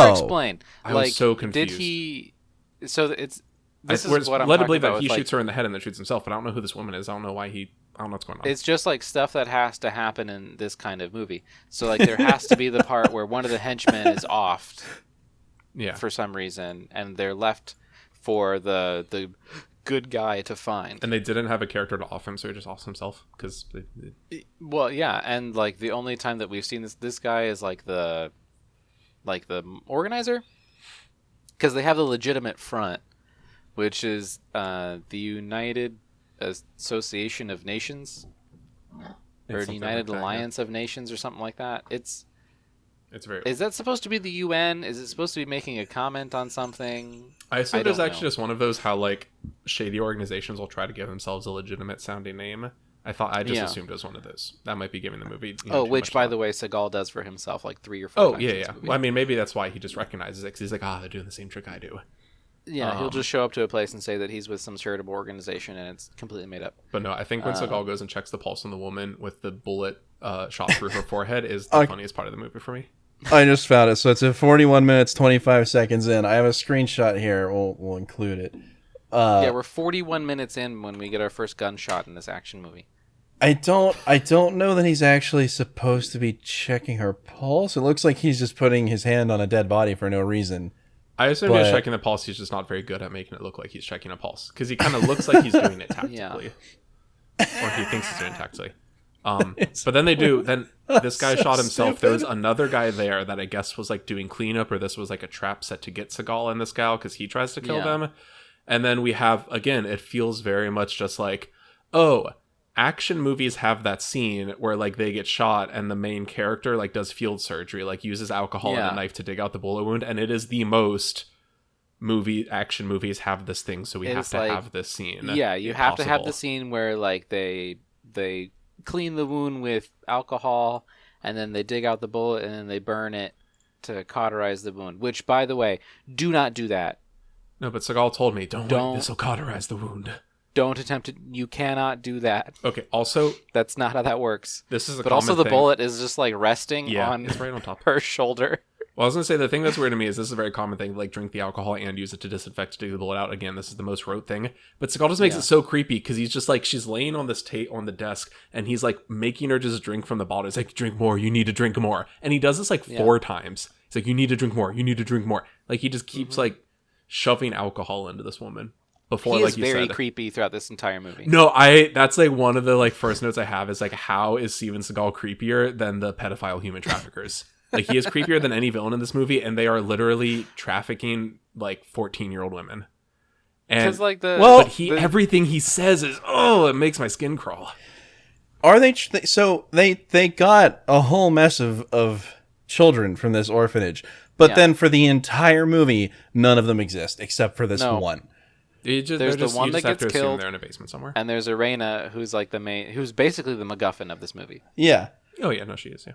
explain. I was so confused. Did he? So it's. This is what I'm led to believe that he shoots her in the head and then shoots himself, but I don't know who this woman is. I don't know why I don't know what's going on. It's just like stuff that has to happen in this kind of movie. So like there has to be the part where one of the henchmen is offed. Yeah. For some reason, and they're left for the good guy to find. And they didn't have a character to off him, so he just offs himself because. Well, yeah, and like the only time that we've seen this guy is like the organizer, because they have the legitimate front, which is the United Association of Nations, or It's something United like that, Alliance of Nations or something like that. It's very. Is that supposed to be the UN? Is it supposed to be making a comment on something? I assume it was don't actually know. just one of those how like shady organizations will try to give themselves a legitimate sounding name. I just assumed it was one of those. That might be giving the movie. Which, by the way, Seagal does for himself like 3 or 4 times. Yeah, in this yeah. movie. Well, I mean, maybe that's why he just recognizes it because he's like, they're doing the same trick I do. Yeah, he'll just show up to a place and say that he's with some charitable organization, and it's completely made up. But no, I think when Seagal goes and checks the pulse on the woman with the bullet shot through her forehead is the funniest part of the movie for me. I just found it. So it's at 41 minutes 25 seconds in. I have a screenshot here. We'll include it. Yeah, we're 41 minutes in when we get our first gunshot in this action movie. I don't know that he's actually supposed to be checking her pulse. It looks like he's just putting his hand on a dead body for no reason. I assume he's checking the pulse. He's just not very good at making it look like he's checking a pulse because he kind of looks like he's doing it tactically, or he thinks he's doing it tactically. But then this guy shot himself. There was another guy there that I guess was like doing cleanup, or this was like a trap set to get Seagal and this gal because he tries to kill them. And then we have, again, it feels very much just like, action movies have that scene where like they get shot and the main character like does field surgery, like uses alcohol and a knife to dig out the bullet wound, and it is the most action movies have this thing, so we have to have this scene. Yeah, you have to have the scene where like they clean the wound with alcohol and then they dig out the bullet and then they burn it to cauterize the wound, which, by the way, do not do that. No, but Seagal told me, don't this will cauterize the wound. Don't attempt it. You cannot do that. Okay, also... That's not how that works. This is a But also the bullet is just, like, resting on, it's right on top her shoulder. Well, I was going to say, the thing that's weird to me is this is a very common thing, like, drink the alcohol and use it to disinfect to dig the bullet out. Again, this is the most rote thing. But Seagal just makes it so creepy, because he's just, like, she's laying on this on the desk, and he's, like, making her just drink from the bottle. He's like, drink more, you need to drink more. And he does this, like, 4 times. He's like, you need to drink more, you need to drink more. Like, he just keeps, like, shoving alcohol into this woman. Before, he like is you very said. creepy throughout this entire movie. No, that's like one of the like first notes I have is like, how is Steven Seagal creepier than the pedophile human traffickers? Like, he is creepier than any villain in this movie, and they are literally trafficking like 14-year-old women. And like everything he says is it makes my skin crawl. Are they so they got a whole mess of children from this orphanage, but then for the entire movie none of them exist except for this one. There's the one that gets killed. They're in a basement somewhere. And there's Irena, who's like who's basically the MacGuffin of this movie. Yeah. Oh yeah, no, she is. Yeah.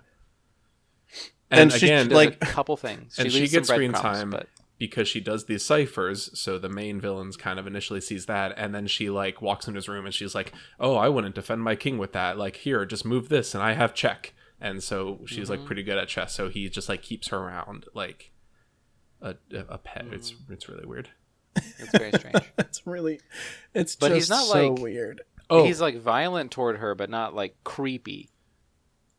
And again, she, like a couple things. She gets screen time because she does these ciphers. So the main villains kind of initially sees that, and then she like walks into his room and she's like, "Oh, I wouldn't defend my king with that. Like, here, just move this, and I have check." And so she's like pretty good at chess. So he just like keeps her around like a pet. It's really weird. It's very strange. But he's not so weird. Oh, he's like violent toward her, but not like creepy.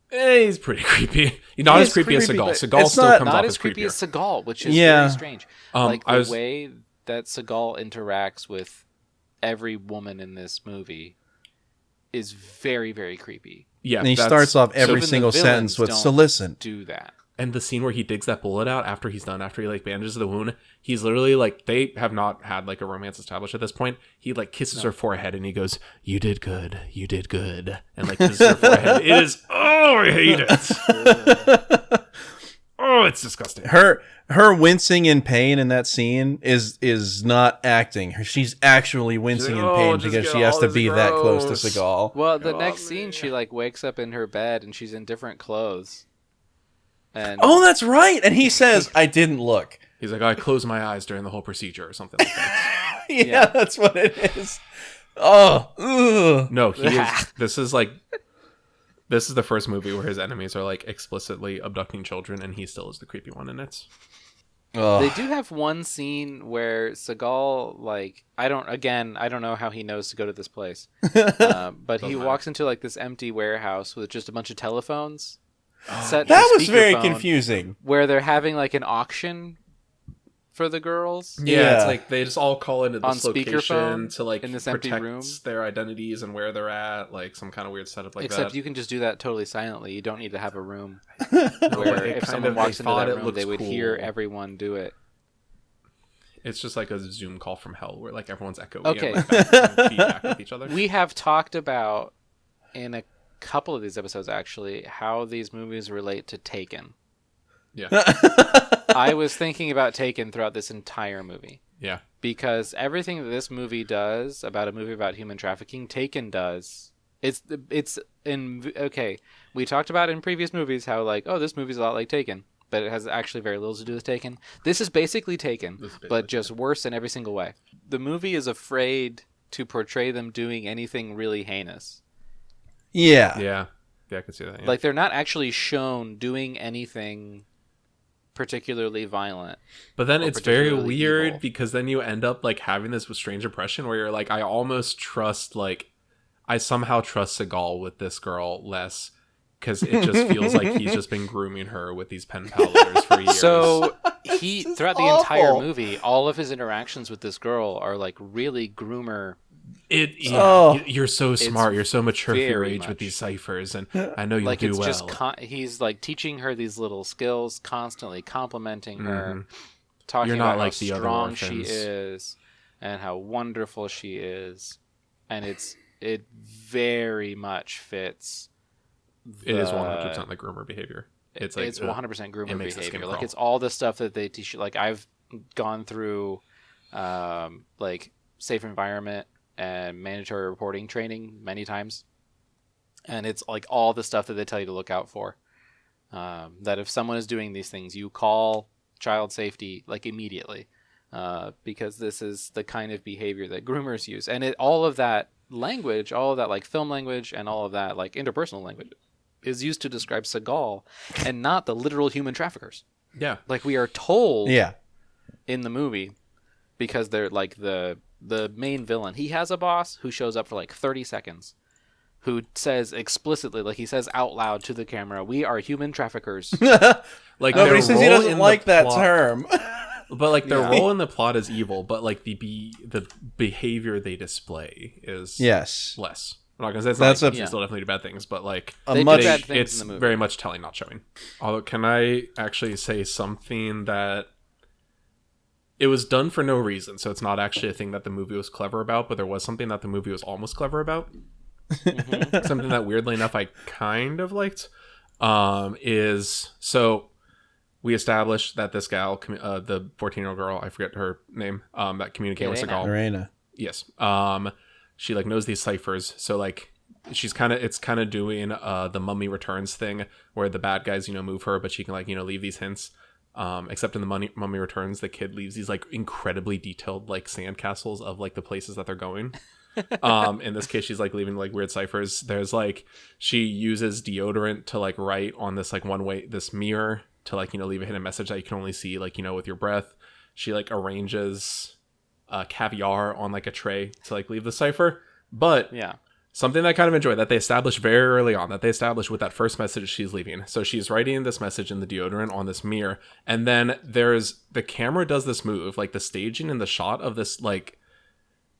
He's pretty creepy. Not as creepy as Seagal. Seagal still comes off as creepy creepier. as Seagal, which is very strange. Like the way that Seagal interacts with every woman in this movie is very, very creepy. Yeah, and he starts off every single sentence with "So listen." Do that. And the scene where he digs that bullet out after he like bandages the wound, he's literally like, they have not had like a romance established at this point. He like kisses her forehead and he goes, "You did good, and like kisses her forehead. It is, I hate it. It's disgusting. Her wincing in pain in that scene is not acting. She's actually wincing in pain because she has to be that close to Seagal. Well, the next scene, she like wakes up in her bed and she's in different clothes. And that's right. And he says, "I didn't look." He's like, "I closed my eyes during the whole procedure," or something like that. yeah, that's what it is. Oh, no, he is. This is the first movie where his enemies are like explicitly abducting children, and he still is the creepy one in it. They do have one scene where Seagal, like, I don't know how he knows to go to this place, but he walks into like this empty warehouse with just a bunch of telephones. That was very confusing. Where they're having like an auction for the girls. Yeah, it's like they just all call into this location to like in this protect empty room, their identities and where they're at, like some kind of weird setup like that. Except you can just do that totally silently. You don't need to have a room where if someone walks into that room, they would hear everyone do it. It's just like a Zoom call from hell where like everyone's echoing and like feedback with each other. We have talked about in a couple of these episodes actually how these movies relate to Taken. Yeah. I was thinking about Taken throughout this entire movie. Yeah. Because everything that this movie does about a movie about human trafficking, Taken does. Okay, we talked about in previous movies how like, oh, this movie's a lot like Taken, but it has actually very little to do with Taken. This is basically Taken, but just worse in every single way. The movie is afraid to portray them doing anything really heinous. Yeah. Yeah. Yeah, I can see that. Yeah. Like, they're not actually shown doing anything particularly violent. But then it's very weird evil. because then you end up like having this strange impression where you're like, I almost trust, like, I somehow trust Seagal with this girl less because it just feels like he's just been grooming her with these pen pal letters for years. So throughout the entire awful. movie, all of his interactions with this girl are like really groomer. You're so smart. You're so mature for your very age much. with these ciphers, and I know you'll Like, do it's well. just he's like teaching her these little skills, constantly complimenting her, talking You're not about like how the other strong she orphans. is and how wonderful she is, and it very much fits. It is 100% the groomer behavior. It's like 100% groomer it makes the skin behavior. Like, crawl. it's all the stuff that they teach you. Like, I've gone through like safe environment and mandatory reporting training many times, and it's like all the stuff that they tell you to look out for. That if someone is doing these things, you call child safety like immediately, because this is the kind of behavior that groomers use, and all of that language, all of that like film language, and all of that like interpersonal language is used to describe Seagal and not the literal human traffickers. Yeah. Like, we are told Yeah. in the movie, because they're like the main villain. He has a boss who shows up for like 30 seconds, who says explicitly, like he says out loud to the camera, "We are human traffickers." Like, No, but their he says he role doesn't in like the that plot- term. But like their Yeah. role in the plot is evil, but like the behavior they display is Yes. less. I'm not gonna say it's That's not, a- they still definitely do bad things, but like A They do much bad things it's in the movie. very much telling, not showing. Although, can I actually say something that it was done for no reason, so it's not actually a thing that the movie was clever about, but there was something that the movie was almost clever about. Something that weirdly enough I kind of liked is, so we established that this gal, the 14-year-old girl, I forget her name, that communicated with Elena. Seagal. Lorena. Yes. She like knows these ciphers, so like it's kind of doing the Mummy Returns thing where the bad guys move her, but she can like leave these hints. Except in the Mummy Returns, the kid leaves these like incredibly detailed like sandcastles of like the places that they're going. In this case, she's like leaving like weird ciphers. There's like, she uses deodorant to like write on this like this mirror to like leave a hidden message that you can only see like with your breath. She like arranges caviar on like a tray to like leave the cipher. But Yeah. something that I kind of enjoyed that they established very early on, that they established with that first message she's leaving. So she's writing this message in the deodorant on this mirror, and then the camera does this move, like the staging and the shot of this like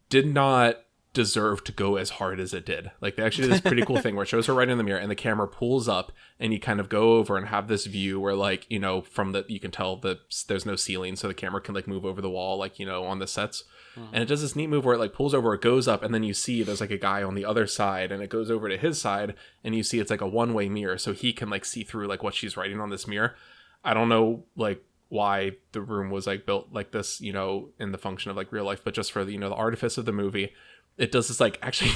did not deserve to go as hard as it did. Like, they actually did this pretty cool thing where it shows her right in the mirror and the camera pulls up and you kind of go over and have this view where like, you can tell that there's no ceiling, so the camera can like move over the wall, like, on the sets. And it does this neat move where it like pulls over, it goes up, and then you see there's like a guy on the other side, and it goes over to his side, and you see it's like a one-way mirror, so he can like see through like what she's writing on this mirror. I don't know like why the room was like built like this, in the function of like real life, but just for the artifice of the movie, it does this like actually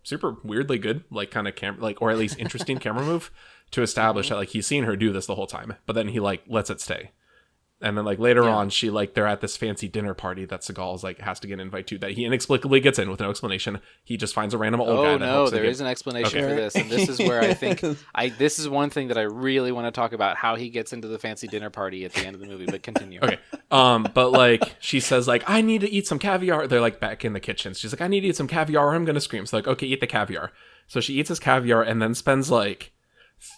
super weirdly good like kind of or at least interesting camera move to establish that like he's seen her do this the whole time, but then he like lets it stay. And then like later on, she like they're at this fancy dinner party that Seagal's like has to get an invite to, that he inexplicably gets in with no explanation. He just finds a random old guy. Oh no, there is an explanation Okay. for this, and this is where I think this is one thing that I really want to talk about, how he gets into the fancy dinner party at the end of the movie. But continue. Okay. But like she says like, I need to eat some caviar. They're like back in the kitchen. She's like, I need to eat some caviar or I'm gonna scream. So like, okay, eat the caviar. So she eats his caviar and then spends like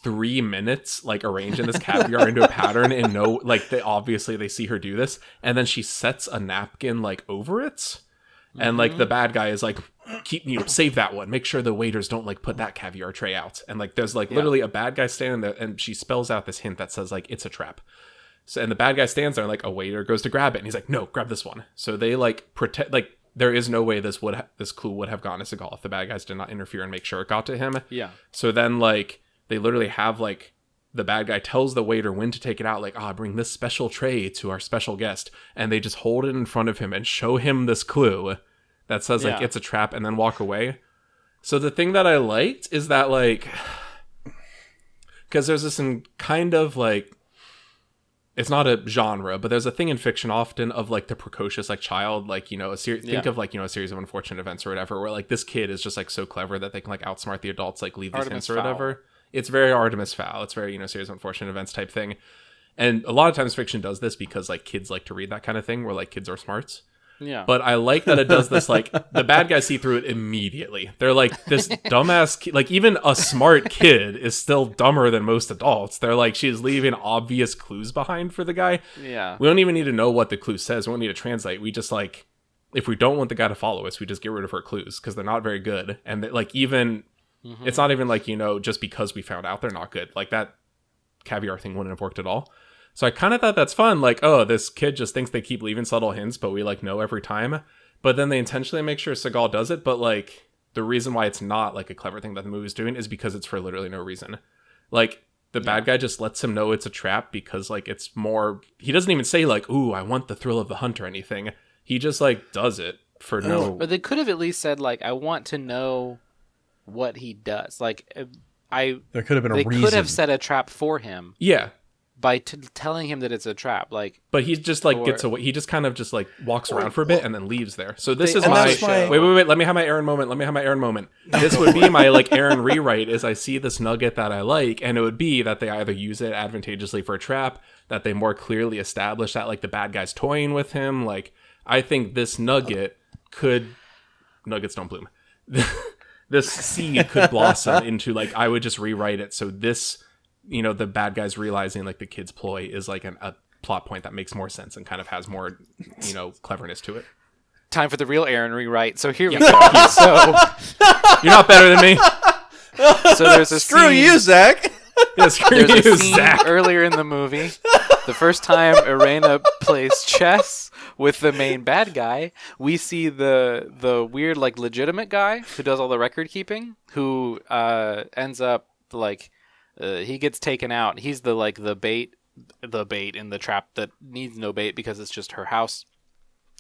3 minutes like arranging this caviar into a pattern, and obviously they see her do this, and then she sets a napkin like over it, and like the bad guy is like, save that one, make sure the waiters don't like put that caviar tray out, and like there's like literally a bad guy standing there, and she spells out this hint that says like it's a trap. So, and the bad guy stands there, and like a waiter goes to grab it, and he's like, no, grab this one. So they like there is no way this clue would have gone to Seagal if the bad guys did not interfere and make sure it got to him. Yeah. So then, like, they literally have, like, the bad guy tells the waiter when to take it out, like, bring this special tray to our special guest. And they just hold it in front of him and show him this clue that says, like, it's a trap, and then walk away. So the thing that I liked is that, like, because there's this kind of, like, it's not a genre, but there's a thing in fiction often of, like, the precocious, like, child, like, you know, think of, like, you know, a series of unfortunate events or whatever, where, like, this kid is just, like, so clever that they can, like, outsmart the adults, like, leave these hints or whatever. It's very Artemis Fowl. It's very, you know, series of unfortunate events type thing. And a lot of times fiction does this because, like, kids like to read that kind of thing where, like, kids are smarts. Yeah. But I like that it does this, like, the bad guys see through it immediately. They're like, this dumbass, like, even a smart kid is still dumber than most adults. They're like, she's leaving obvious clues behind for the guy. Yeah. We don't even need to know what the clue says. We don't need to translate. We just, like, if we don't want the guy to follow us, we just get rid of her clues because they're not very good. And, like, even, it's not even like, you know, just because we found out they're not good. Like, that caviar thing wouldn't have worked at all. So I kind of thought that's fun. Like, oh, this kid just thinks they keep leaving subtle hints, but we, like, know every time. But then they intentionally make sure Seagal does it. But, like, the reason why it's not, like, a clever thing that the movie's doing is because it's for literally no reason. Like, the bad guy just lets him know it's a trap because, like, it's more... He doesn't even say, like, ooh, I want the thrill of the hunt or anything. He just, like, does it for no... But they could have at least said, like, I want to know what he does. Like, there could have been a reason. They could have set a trap for him. Yeah. By telling him that it's a trap, like, but he just like gets away. He just kind of just like walks around for a bit and then leaves there. So this is my wait. Let me have my Aaron moment. This would be my like Aaron rewrite. Is I see this nugget that I like, and it would be that they either use it advantageously for a trap, that they more clearly establish that like the bad guy's toying with him. Like I think this nugget nuggets don't bloom. This seed could blossom into like I would just rewrite it so this. You know, the bad guys realizing like the kid's ploy is like a plot point that makes more sense and kind of has more, you know, cleverness to it. Time for the real Aaron rewrite. So here we go. So you're not better than me. So there's a screw scene, you, Zach. Yeah, screw there's you, a scene Zach. Earlier in the movie, the first time Irena plays chess with the main bad guy, we see the weird like legitimate guy who does all the record keeping, who ends up like. He gets taken out. He's the bait in the trap that needs no bait because it's just her house,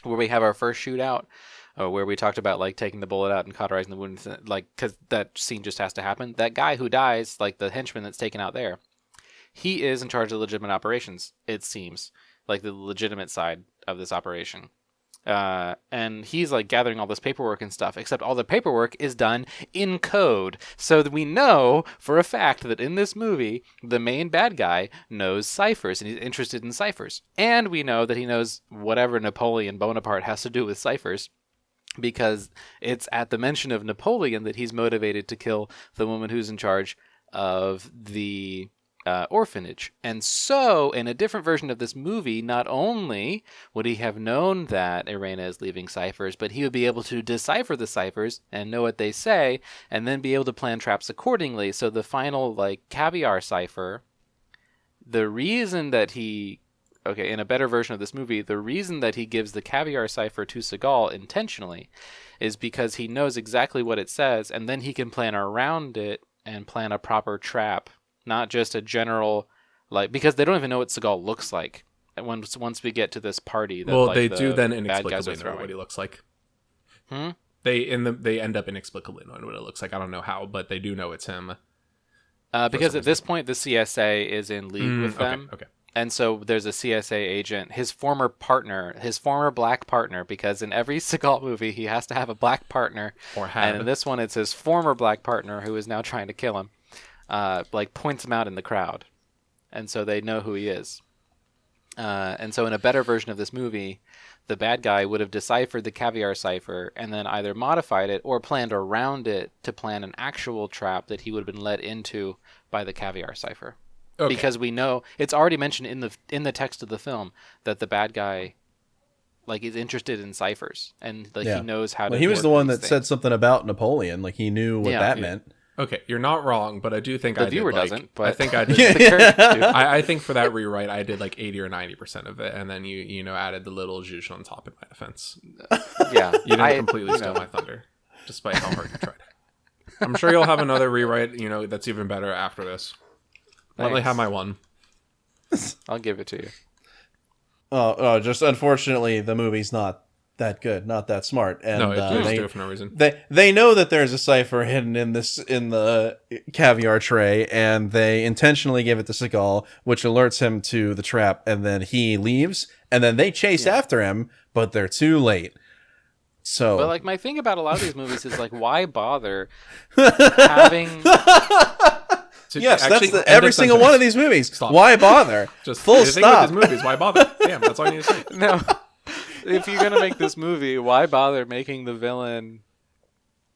where we have our first shootout, where we talked about like taking the bullet out and cauterizing the wound, like because that scene just has to happen. That guy who dies, like the henchman that's taken out there, he is in charge of legitimate operations. It seems like the legitimate side of this operation. And he's like gathering all this paperwork and stuff, except all the paperwork is done in code. So that we know for a fact that in this movie, the main bad guy knows ciphers and he's interested in ciphers. And we know that he knows whatever Napoleon Bonaparte has to do with ciphers, because it's at the mention of Napoleon that he's motivated to kill the woman who's in charge of the orphanage. And so, in a different version of this movie, not only would he have known that Irena is leaving ciphers, but he would be able to decipher the ciphers and know what they say, and then be able to plan traps accordingly. So the final, like, caviar cipher, the reason that he... Okay, in a better version of this movie, the reason that he gives the caviar cipher to Seagal intentionally is because he knows exactly what it says, and then he can plan around it and plan a proper trap. Not just a general, like, because they don't even know what Seagal looks like. And once we get to this party, that, well, like, they the do then bad guys inexplicably know what he looks like. They end up inexplicably knowing what it looks like. I don't know how, but they do know it's him. Because at this point, the CSA is in league with them. Okay. And so there's a CSA agent, his former black partner, because in every Seagal movie, he has to have a black partner. And in this one, it's his former black partner who is now trying to kill him. Like points him out in the crowd, and so they know who he is. And so in a better version of this movie, the bad guy would have deciphered the caviar cipher and then either modified it or planned around it to plan an actual trap that he would have been led into by the caviar cipher. Okay. Because we know it's already mentioned in the text of the film that the bad guy, like, is interested in ciphers and like he knows how to. He was the one that said something about Napoleon, like he knew what that meant. Okay, you're not wrong, but I do think The viewer doesn't, but I think I did. the characters do. I think for that rewrite, I did like 80 or 90% of it, and then you added the little zhuzh on top in my defense. Yeah, You didn't completely steal my thunder, despite how hard you tried. I'm sure you'll have another rewrite, that's even better after this. Let me have my one. I'll give it to you. Oh, just unfortunately, the movie's not that good, not that smart, and No, they just do it for no reason. They know that there's a cipher hidden in the caviar tray, and they intentionally give it to Seagal, which alerts him to the trap, and then he leaves, and then they chase after him, but they're too late. So, But like my thing about a lot of these movies is like, why bother having? yes, that's every single one of these movies. Stop. Why bother? Just Full the stop. thing with these movies, why bother? Damn, that's all you need to say. No, if you're gonna make this movie, why bother making the villain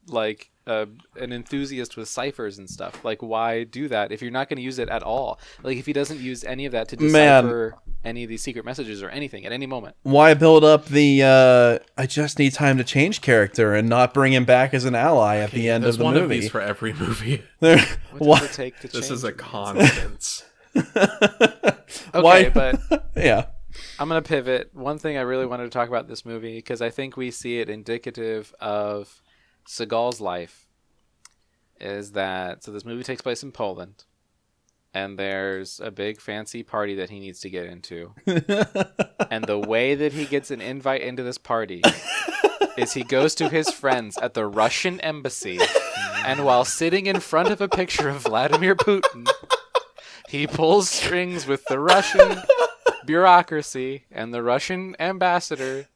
like an enthusiast with ciphers and stuff? Like, why do that if you're not going to use it at all? Like, if he doesn't use any of that to decipher any of these secret messages or anything at any moment, why build up the I just need time to change character and not bring him back as an ally at the end of the one movie? Of these for every movie. what does it take to change? This is a constant. Okay, but yeah. I'm going to pivot. One thing I really wanted to talk about this movie, because I think we see it indicative of Seagal's life, is that, so this movie takes place in Poland, and there's a big fancy party that he needs to get into. And the way that he gets an invite into this party is he goes to his friends at the Russian embassy, and while sitting in front of a picture of Vladimir Putin, he pulls strings with the Russian bureaucracy and the Russian ambassador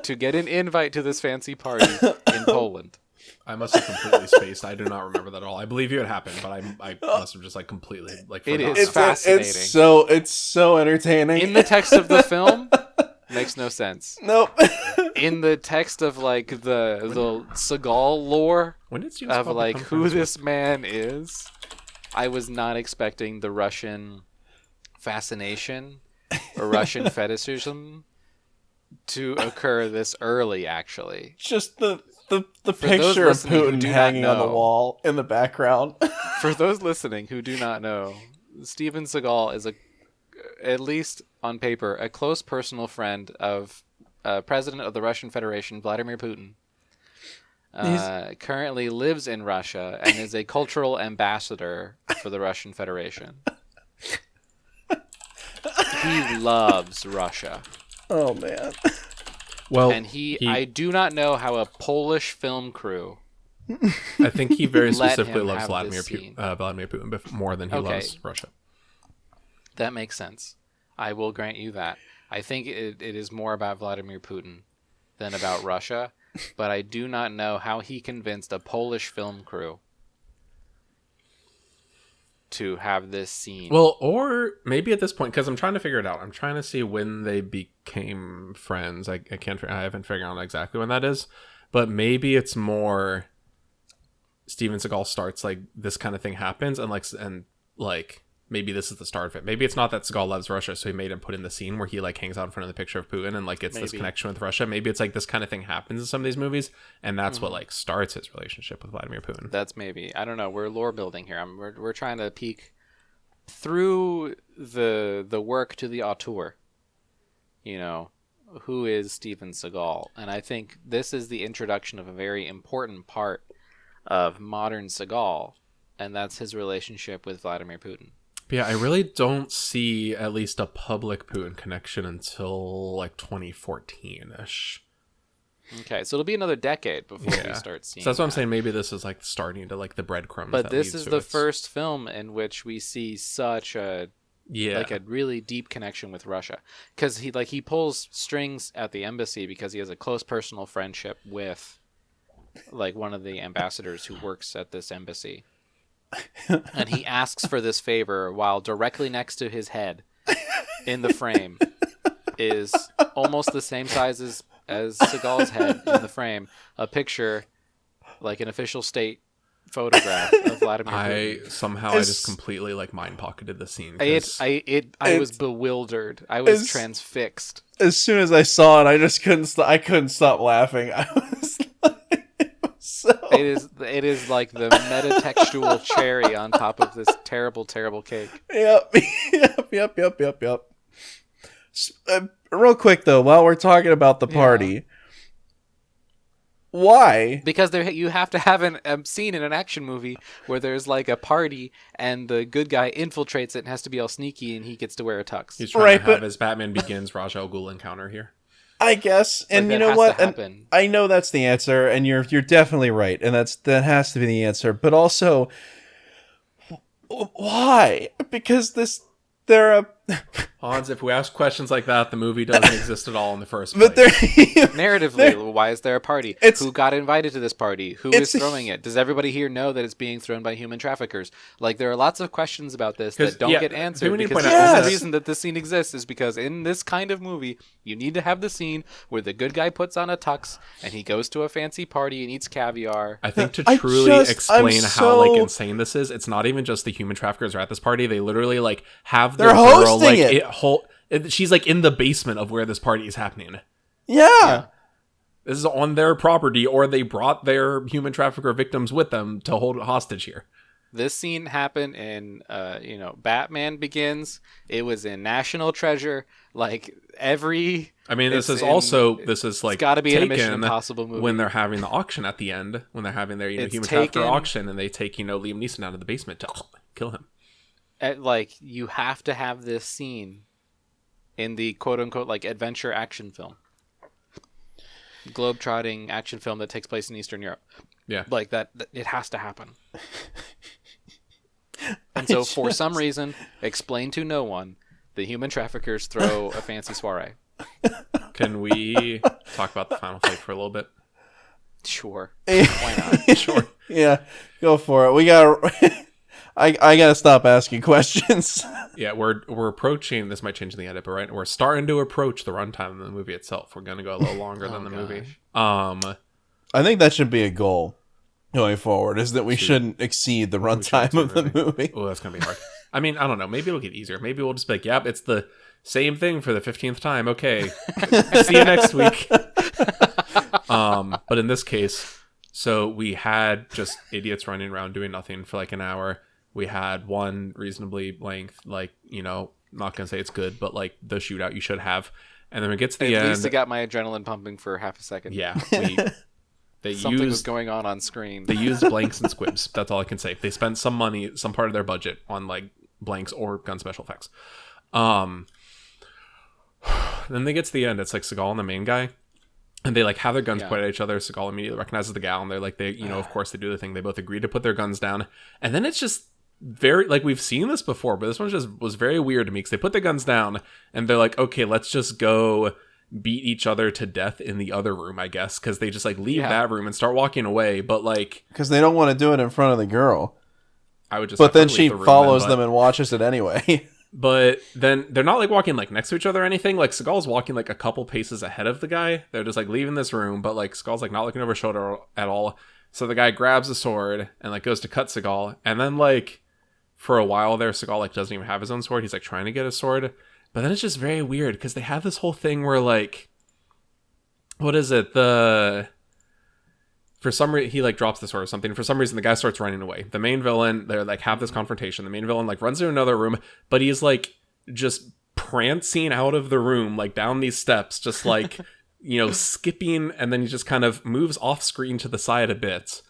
to get an invite to this fancy party in Poland. I must have completely spaced. I do not remember that at all. I believe you had happened, but I must have just completely It forgotten. is fascinating. It's so entertaining. In the text of the film, makes no sense. Nope. In the text of the Seagal lore When did Steven of Seagal become who friends this man is, I was not expecting the Russian fascination or Russian fetishism to occur this early, actually. Just the those picture of listening who Putin do not hanging on the know. wall in the background. For those listening who do not know, Steven Seagal is at least on paper, a close personal friend of President of the Russian Federation, Vladimir Putin. Currently lives in Russia and is a cultural ambassador for the Russian Federation. He loves Russia. Oh man. Well, And I do not know how a Polish film crew. I think he very let specifically him loves have Vladimir this scene. Putin more than he Okay. loves Russia. That makes sense. I will grant you that. I think it is more about Vladimir Putin than about Russia, but I do not know how he convinced a Polish film crew to have this scene. Well, or maybe at this point, because I'm trying to figure it out. I'm trying to see when they became friends. I haven't figured out exactly when that is, but maybe it's more Steven Seagal starts this kind of thing happens, and maybe this is the start of it. Maybe it's not that Seagal loves Russia, so he made him put in the scene where he hangs out in front of the picture of Putin and gets this connection with Russia. Maybe it's this kind of thing happens in some of these movies, and that's what starts his relationship with Vladimir Putin. That's maybe. I don't know. We're lore building here. We're trying to peek through the work to the auteur. Who is Steven Seagal? And I think this is the introduction of a very important part of modern Seagal, and that's his relationship with Vladimir Putin. But yeah, I really don't see at least a public Putin connection until 2014-ish. Okay, so it'll be another decade before we start seeing. So that's what I'm saying. Maybe this is starting to the breadcrumbs. But that this leads is to the its- first film in which we see such a a really deep connection with Russia, because he pulls strings at the embassy because he has a close personal friendship with one of the ambassadors who works at this embassy. And he asks for this favor while directly next to his head in the frame is almost the same size as Seagal's head in the frame, a picture, an official state photograph of Vladimir Putin. I just completely mind pocketed the scene. I was bewildered. I was transfixed. As soon as I saw it, I just couldn't stop laughing. I was It is like the metatextual cherry on top of this terrible, terrible cake. Yep. Yep. Real quick though, while we're talking about the party, why? Because you have to have a scene in an action movie where there's like a party and the good guy infiltrates it and has to be all sneaky and he gets to wear a tux. He's trying to have his Batman Begins Ra's al Ghul encounter here. I guess, and you know what? And I know that's the answer, and you're definitely right, and that has to be the answer. But also, why? Because Hans, if we ask questions like that, the movie doesn't exist at all in the first place. But narratively, why is there a party? Who got invited to this party? Who is throwing it? Does everybody here know that it's being thrown by human traffickers? Like, there are lots of questions about this that don't get answered. Because the reason that this scene exists is because in this kind of movie, you need to have the scene where the good guy puts on a tux and he goes to a fancy party and eats caviar. I think to truly explain how like insane this is, it's not even just the human traffickers are at this party. They literally like have the girl like she's like in the basement of where this party is happening. Yeah. This is on their property, or they brought their human trafficker victims with them to hold hostage here. This scene happened in, Batman Begins. It was in National Treasure. Like every. I mean, this is like it's got to be in a Mission Impossible movie when they're having the auction at the end, when they're having their human trafficker auction, and they take Liam Neeson out of the basement to kill him. Like, you have to have this scene in the quote-unquote like adventure action film, globe-trotting action film that takes place in Eastern Europe. Yeah, like that it has to happen. And so for some reason, explained to no one, the human traffickers throw a fancy soiree. Can we talk about the final fight for a little bit? Sure. Why not? Sure. Yeah, go for it. We got I gotta stop asking questions. Yeah, we're approaching. This might change in the edit, but right, we're starting to approach the runtime of the movie itself. We're gonna go a little longer than the movie. I think that should be a goal going forward. Is that we shouldn't exceed the runtime of the movie? Oh, that's gonna be hard. I mean, I don't know. Maybe it'll get easier. Maybe we'll just be like, "Yep, it's the same thing for the 15th time." Okay, see you next week. But in this case, so we had just idiots running around doing nothing for like an hour. We had one reasonably length, like, not going to say it's good, but like the shootout you should have. And then it gets to the end. At least it got my adrenaline pumping for half a second. Yeah. Something was going on screen. They used blanks and squibs. That's all I can say. They spent some money, some part of their budget on like blanks or gun special effects. Then they get to the end. It's like Seagal and the main guy. And they like have their guns pointed at each other. Seagal immediately recognizes the gal. And they're like, of course they do the thing. They both agree to put their guns down. And then it's just very, like, we've seen this before, but this one just was very weird to me because they put the guns down and they're like, okay, let's just go beat each other to death in the other room, I guess, because they just like leave that room and start walking away. But like, because they don't want to do it in front of the girl. I would just, but then she follows them and watches it anyway. But then they're not like walking like next to each other or anything. Like Seagal's walking like a couple paces ahead of the guy. They're just like leaving this room, but like Seagal's like not looking over his shoulder at all. So the guy grabs a sword and like goes to cut Seagal, and then like for a while there, Seagal like doesn't even have his own sword. He's like trying to get a sword, but then it's just very weird because they have this whole thing where like, what is it? For some reason he like drops the sword or something. For some reason the guy starts running away. The main villain, they're like have this confrontation. The main villain like runs to another room, but he's like just prancing out of the room like down these steps, just like skipping, and then he just kind of moves off screen to the side a bit.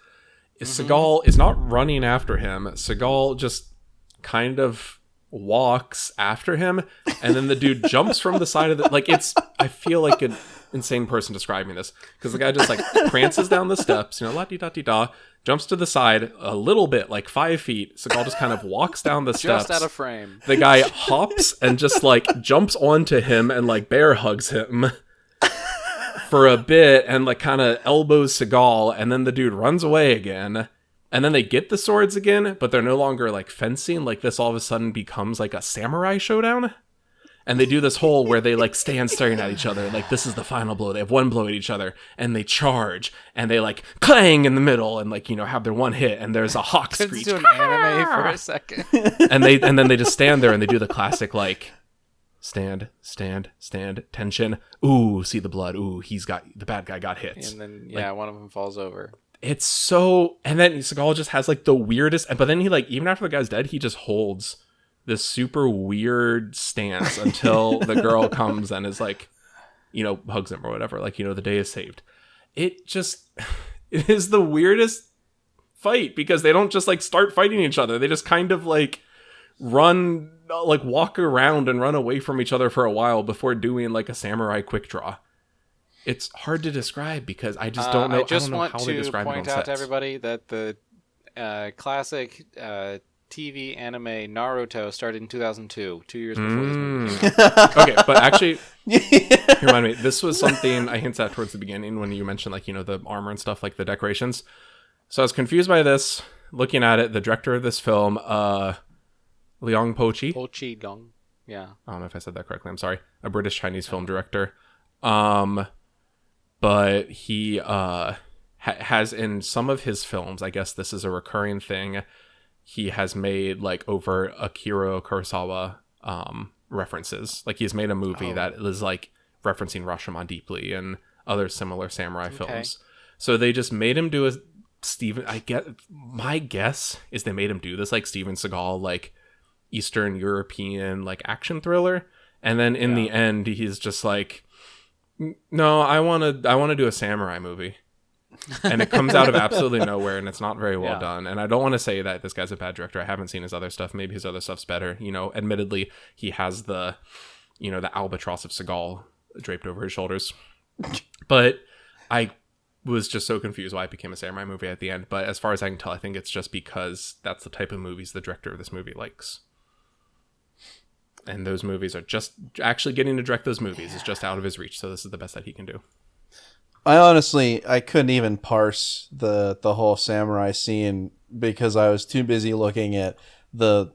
Seagal is not running after him. Seagal just kind of walks after him, and then the dude jumps from the side of the like I feel like an insane person describing this because the guy just like prances down the steps, la-di-da-di-da, jumps to the side a little bit, like 5 feet. Seagal just kind of walks down the steps. Just out of frame. The guy hops and just like jumps onto him and like bear hugs him for a bit and like kind of elbows Seagal, and then the dude runs away again. And then they get the swords again, but they're no longer like fencing. Like this all of a sudden becomes like a samurai showdown. And they do this whole where they like stand staring at each other. Like this is the final blow. They have one blow at each other and they charge and they like clang in the middle and like, have their one hit and there's a hawk screech. Do an anime for a second. and then they just stand there and they do the classic like stand, tension. Ooh, see the blood. Ooh, the bad guy got hit. And then one of them falls over. it's so, and then Seagal just has like the weirdest, but then he like, even after the guy's dead, he just holds this super weird stance until the girl comes and is like, you know, hugs him or whatever, like, you know, the day is saved. It just, it is the weirdest fight because they don't just like start fighting each other. They just kind of like run, like walk around and run away from each other for a while before doing like a samurai quick draw. It's hard to describe because I just don't know. I just don't know want how they to describe point it on out to sets. everybody that the classic TV anime Naruto started in 2002, 2 years before this movie came out. Okay, but actually, remind me, this was something I hinted at towards the beginning when you mentioned, like, you know, the armor and stuff, like the decorations. So I was confused by this. Looking at it, the director of this film, Liang Pochi. Pochi Dong. Yeah. I don't know if I said that correctly. I'm sorry. A British-Chinese film director. But he has in some of his films, I guess this is a recurring thing, he has made like over Akira Kurosawa references. Like he's made a movie that is like referencing Rashomon deeply and other similar samurai films. So they just made him do a my guess is they made him do this like Steven Seagal, like Eastern European like action thriller. And then in the end, he's just like, no, I want to do a samurai movie. And it comes out of absolutely nowhere, and it's not very well done. And I don't want to say that this guy's a bad director. I haven't seen his other stuff. Maybe his other stuff's better. You know, admittedly, he has the, you know, the albatross of Seagal draped over his shoulders. But I was just so confused why it became a samurai movie at the end. But as far as I can tell, I think it's just because that's the type of movies the director of this movie likes. And those movies are just actually getting to direct those movies is just out of his reach. So this is the best that he can do. I couldn't even parse the whole samurai scene because I was too busy looking at the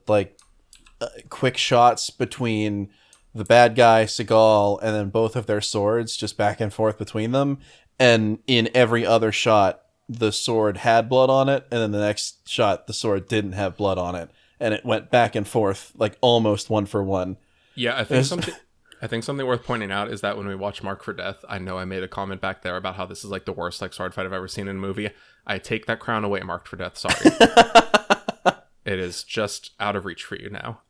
quick shots between the bad guy Seagal and then both of their swords just back and forth between them. And in every other shot, the sword had blood on it, and then the next shot, the sword didn't have blood on it. And it went back and forth, like almost one for one. Yeah, I think something worth pointing out is that when we watched Mark for Death, I know I made a comment back there about how this is like the worst like sword fight I've ever seen in a movie. I take that crown away, Mark for Death. Sorry, it is just out of reach for you now,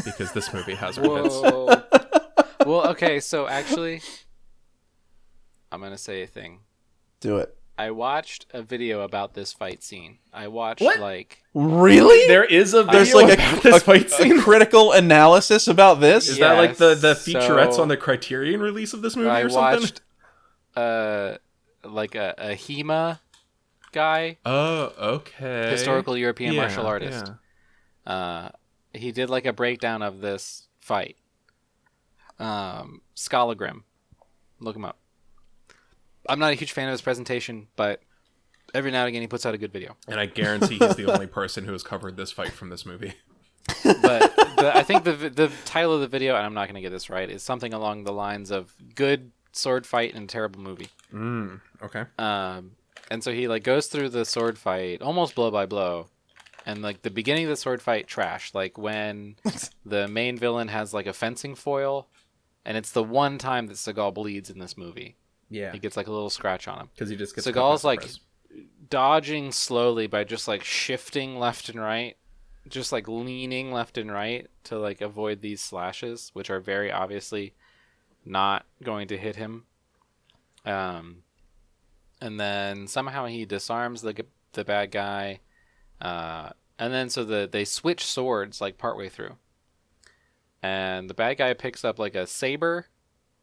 because this movie has our bits. Well, okay, so actually, I'm gonna say a thing. Do it. I watched a video about this fight scene. I watched Really? There is a video There's like about this fight scene. a critical analysis about this. Is that like the Yes, featurettes so on the Criterion release of this movie I or something? watched like a HEMA guy, Oh, okay. historical European martial Yeah, artist. yeah. He did like a breakdown of this fight. Scalagrim. Look him up. I'm not a huge fan of his presentation, but every now and again he puts out a good video. And I guarantee he's the only person who has covered this fight from this movie. But I think the title of the video, and I'm not going to get this right, is something along the lines of "Good Sword Fight in a Terrible Movie." Okay. And so he like goes through the sword fight almost blow by blow, and like the beginning of the sword fight, trash. Like when the main villain has like a fencing foil, and it's the one time that Seagal bleeds in this movie. Yeah. He gets like a little scratch on him. Because he just gets Seagal's like dodging slowly by just like shifting left and right, just like leaning left and right to like avoid these slashes, which are very obviously not going to hit him. And then somehow he disarms the bad guy, and then so they switch swords like partway through, and the bad guy picks up like a saber.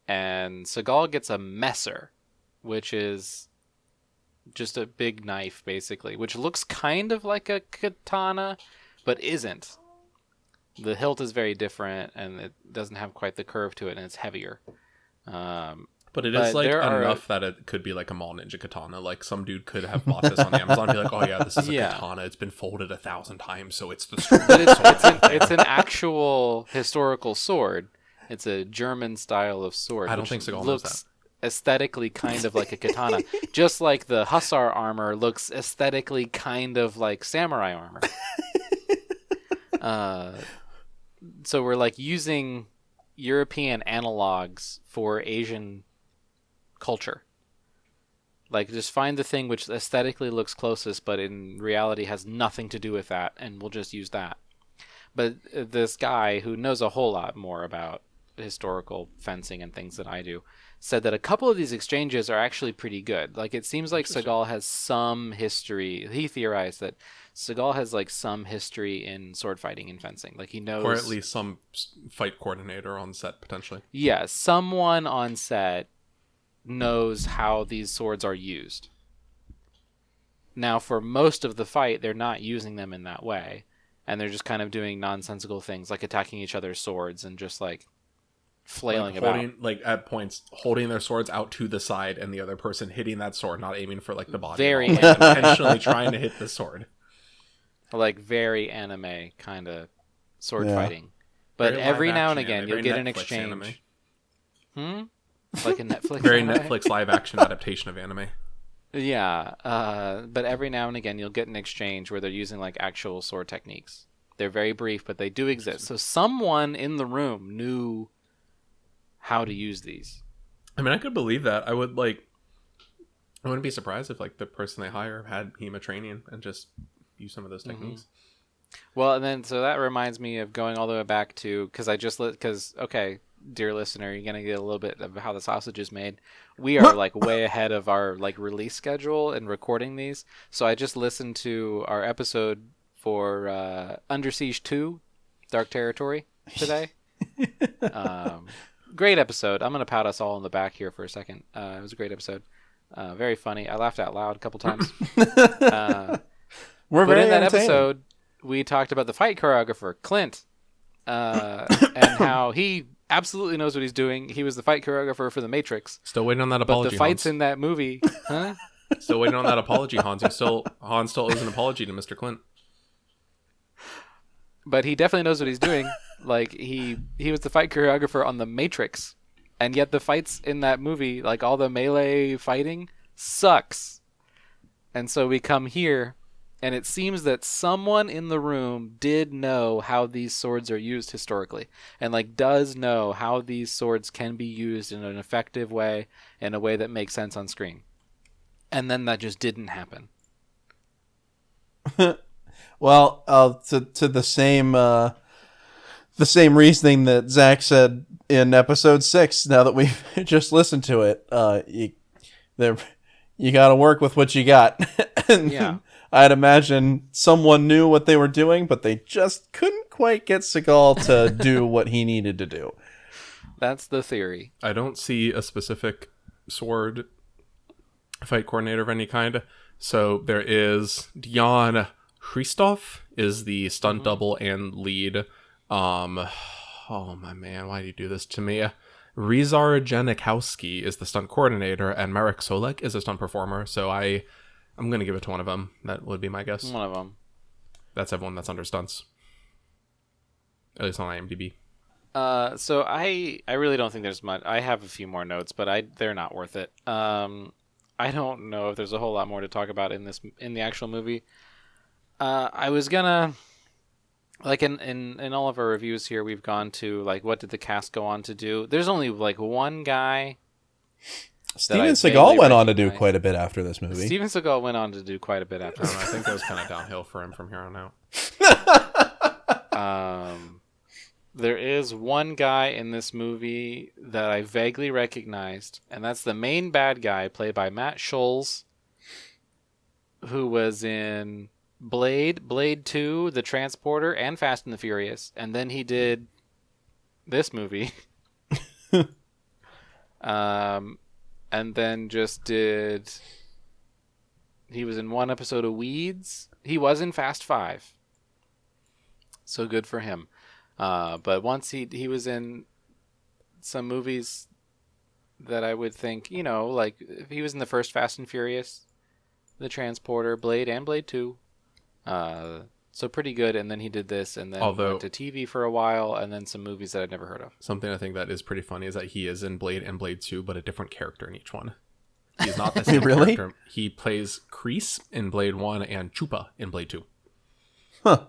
And Seagal gets a messer, which is just a big knife, basically, which looks kind of like a katana, but isn't. The hilt is very different, and it doesn't have quite the curve to it, and it's heavier. But it is like enough that it could be like a mall ninja katana. Like some dude could have bought this on Amazon and be like, oh yeah, this is a katana. It's been folded 1,000 times, so it's the strongest. But it's an actual historical sword. It's a German style of sword. I don't think Seagal knows that. Aesthetically kind of like a katana. Just like the hussar armor looks aesthetically kind of like samurai armor. So we're like using European analogs for Asian culture. Like, just find the thing which aesthetically looks closest, but in reality has nothing to do with that, and we'll just use that. But this guy who knows a whole lot more about historical fencing and things than I do said that a couple of these exchanges are actually pretty good. Like, it seems like Seagal has some history. He theorized that Seagal has like some history in sword fighting and fencing. Like, he knows, or at least some fight coordinator on set potentially. Yeah, someone on set knows how these swords are used. Now, for most of the fight, they're not using them in that way, and they're just kind of doing nonsensical things like attacking each other's swords and just like flailing about. Like at points holding their swords out to the side and the other person hitting that sword, not aiming for like the body. Very intentionally trying to hit the sword. Like very anime kind of sword fighting. But Very every live now and action again anime, you'll very get an Netflix exchange. anime. Like a Netflix Very anime? Netflix live action adaptation of anime. Yeah, but every now and again you'll get an exchange where they're using like actual sword techniques. They're very brief, but they do exist. So someone in the room knew how to use these. I mean, I could believe that. I wouldn't be surprised if like the person they hire had HEMA training and just use some of those techniques. Well, and then so that reminds me of going all the way back to okay, dear listener, you're gonna get a little bit of how the sausage is made. We are like way ahead of our like release schedule and recording these. So I just listened to our episode for Under Siege 2, Dark Territory today. Great episode. I'm gonna pat us all on the back here for a second. It was a great episode. Very funny. I laughed out loud a couple times. We're very in that entertaining. episode, we talked about the fight choreographer, Clint, and how he absolutely knows what he's doing. He was the fight choreographer for The Matrix. Still waiting on that But apology. the fights Hans. in that movie, huh? Still waiting on that apology, Hans. Hans still owes an apology to Mr. Clint. But he definitely knows what he's doing. Like, he was the fight choreographer on The Matrix. And yet the fights in that movie, like all the melee fighting, sucks. And so we come here, and it seems that someone in the room did know how these swords are used historically. And like does know how these swords can be used in an effective way, in a way that makes sense on screen. And then that just didn't happen. Well, to the same reasoning that Zach said in episode 6. Now that we've just listened to it, you got to work with what you got. And Yeah. I'd imagine someone knew what they were doing, but they just couldn't quite get Seagal to do what he needed to do. That's the theory. I don't see a specific sword fight coordinator of any kind. So there is Dion Christoph is the stunt double and lead. Oh my man, why do you do this to me? Rizar Janikowski is the stunt coordinator, and Marek Solek is a stunt performer. So I'm gonna give it to one of them. That would be my guess. One of them. That's everyone that's under stunts, at least on IMDb. So I really don't think there's much. I have a few more notes, but they're not worth it. I don't know if there's a whole lot more to talk about in the actual movie. I was gonna, like, in all of our reviews here, we've gone to like, what did the cast go on to do? There's only like one guy. Steven Seagal went on to do quite a bit after this movie. Steven Seagal went on to do quite a bit after. I don't know, I think that was kind of downhill for him from here on out. There is one guy in this movie that I vaguely recognized, and that's the main bad guy, played by Matt Scholes, who was in Blade 2, The Transporter, and Fast and the Furious, and then he did this movie. And then just did... He was in one episode of Weeds. He was in Fast 5. So good for him. But once he was in some movies that I would think, like if he was in the first Fast and Furious, The Transporter, Blade, and Blade 2. So pretty good. And then he did this, and then went to TV for a while, and then some movies that I'd never heard of. Something I think that is pretty funny is that he is in Blade and Blade 2, but a different character in each one. He's not the same Really? character. He plays Kreese in Blade 1 and Chupa in Blade 2. Huh.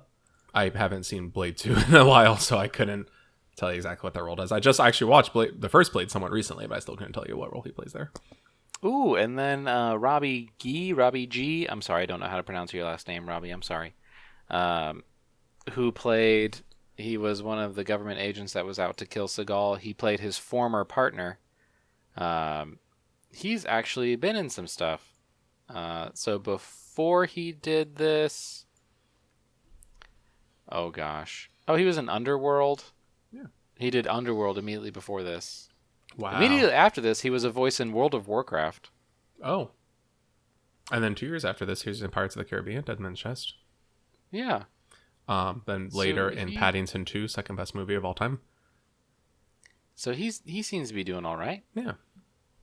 I haven't seen Blade 2 in a while, so I couldn't tell you exactly what that role does. I just actually watched the first Blade somewhat recently, but I still couldn't tell you what role he plays there. Ooh, and then Robbie G. I'm sorry, I don't know how to pronounce your last name, Robbie. I'm sorry. Who played? He was one of the government agents that was out to kill Seagal. He played his former partner. He's actually been in some stuff. So before he did this, oh gosh, he was in Underworld. Yeah, he did Underworld immediately before this. Wow. Immediately after this, he was a voice in World of Warcraft. Oh. And then 2 years after this, he was in Pirates of the Caribbean, Dead Man's Chest. Yeah. Then later in Paddington 2, second best movie of all time. So he seems to be doing all right. Yeah.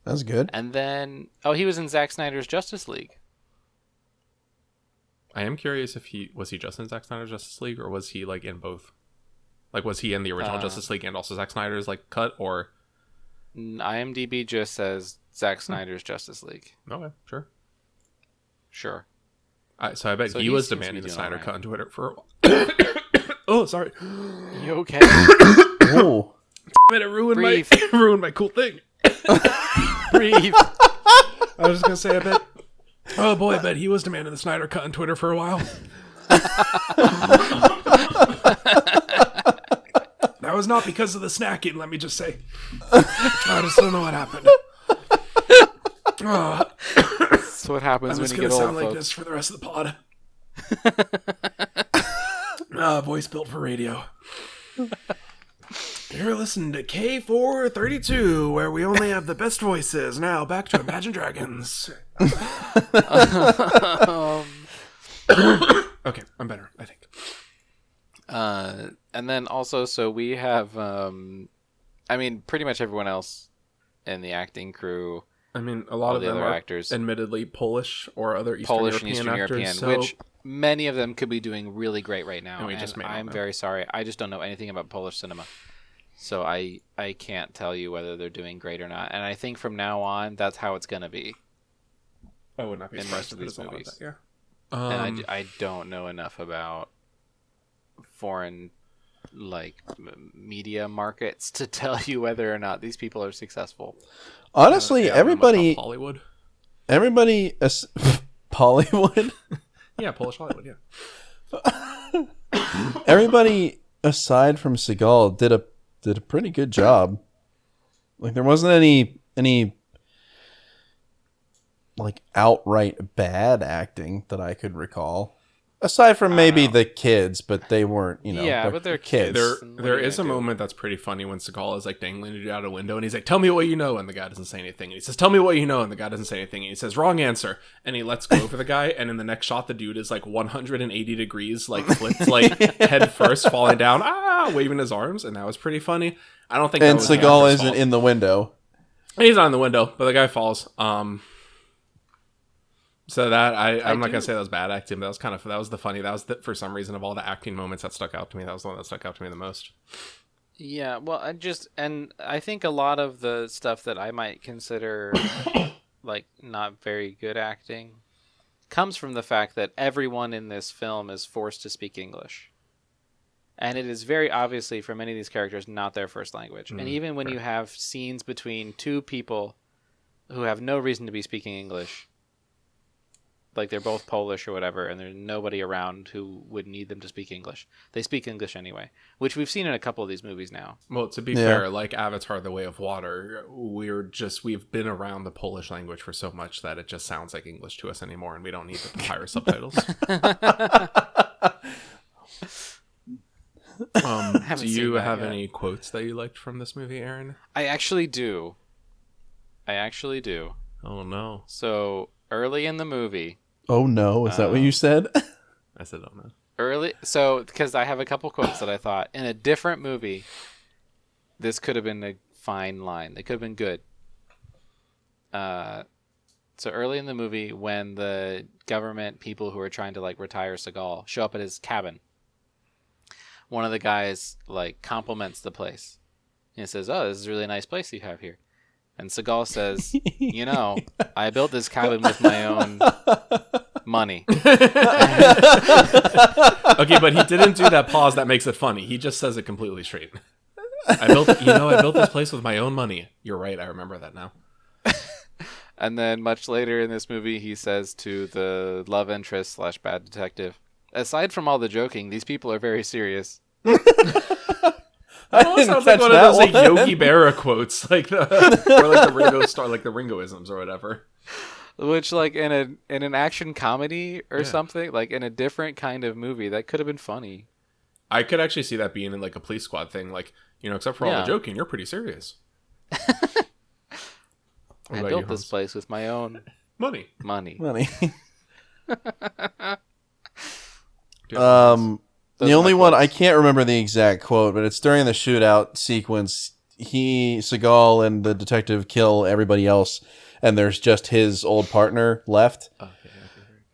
That's good. And then, he was in Zack Snyder's Justice League. I am curious if was he just in Zack Snyder's Justice League, or was he like in both? Like, was he in the original Justice League and also Zack Snyder's like cut, or? IMDb just says Zack Snyder's Justice League. Okay, sure. Sure. So I bet he was demanding the Snyder cut on Twitter for a while. Oh, sorry. You okay? Oh. It ruined my cool thing. Breathe. I was just gonna say, I bet he was demanding the Snyder cut on Twitter for a while. That was not because of the snacking, let me just say. I just don't know what happened. That's what happens when you get old, sound like folks. this for the rest of the pod. Voice built for radio. You're listening to K432, where we only have the best voices. Now, back to Imagine Dragons. Okay, I'm better, I think. And then also, so we have, pretty much everyone else in the acting crew. I mean, a lot of the them other are actors, admittedly Polish or other Eastern European actors, which many of them could be doing really great right now. And I'm very sorry. I just don't know anything about Polish cinema. So I can't tell you whether they're doing great or not. And I think from now on, that's how it's going to be. I would not be surprised in most of these movies. Like that, yeah. And I don't know enough about foreign media markets to tell you whether or not these people are successful. Honestly, everybody Hollywood. Hollywood. Yeah, Polish Hollywood. Yeah. Everybody aside from Seagal did a pretty good job. Like, there wasn't any like outright bad acting that I could recall. Aside from maybe the kids, but they weren't, Yeah, but they're kids. There is a moment that's pretty funny when Seagal is like dangling it out a window and he's like, "Tell me what you know," and the guy doesn't say anything. And he says, "Tell me what you know," and the guy doesn't say anything. And he says, "Wrong answer," and he lets go for the guy. And in the next shot, the dude is like 180 degrees, like flipped, like head first, falling down, waving his arms, and that was pretty funny. I don't think. And that was Seagal isn't in the window. He's not in the window, but the guy falls. So that I'm not gonna say that was bad acting, but that was the funny. That was for some reason of all the acting moments that stuck out to me. That was the one that stuck out to me the most. Yeah, well, I think a lot of the stuff that I might consider like not very good acting comes from the fact that everyone in this film is forced to speak English. And it is very obviously for many of these characters not their first language. And even when you have scenes between two people who have no reason to be speaking English, like they're both Polish or whatever, and there's nobody around who would need them to speak English. They speak English anyway, which we've seen in a couple of these movies now. Well, to be fair, like Avatar: The Way of Water, we've been around the Polish language for so much that it just sounds like English to us anymore, and we don't need the pirate subtitles. Do you have any quotes that you liked from this movie, Aaron? I actually do. Oh no! So early in the movie. Oh no! Is that what you said? I said, "Oh no." Because I have a couple quotes that I thought in a different movie, this could have been a fine line. They could have been good. So early in the movie, when the government people who are trying to retire Seagal show up at his cabin, one of the guys compliments the place. And he says, "Oh, this is a really nice place you have here." And Seagal says, I built this cabin with my own money. Okay, but he didn't do that pause that makes it funny. He just says it completely straight. I built this place with my own money. You're right. I remember that now. And then much later in this movie, he says to the love interest / bad detective, aside from all the joking, these people are very serious. That almost sounds like one of those like Yogi Berra quotes, like the or like the Ringo Starr, like the Ringoisms or whatever. Which, like in an action comedy or something, like in a different kind of movie, that could have been funny. I could actually see that being in like a Police Squad thing, like, you know, except for all the joking, you're pretty serious. I built this place with my own money. The only one I can't remember the exact quote, but it's during the shootout sequence. Seagal and the detective kill everybody else, and there's just his old partner left.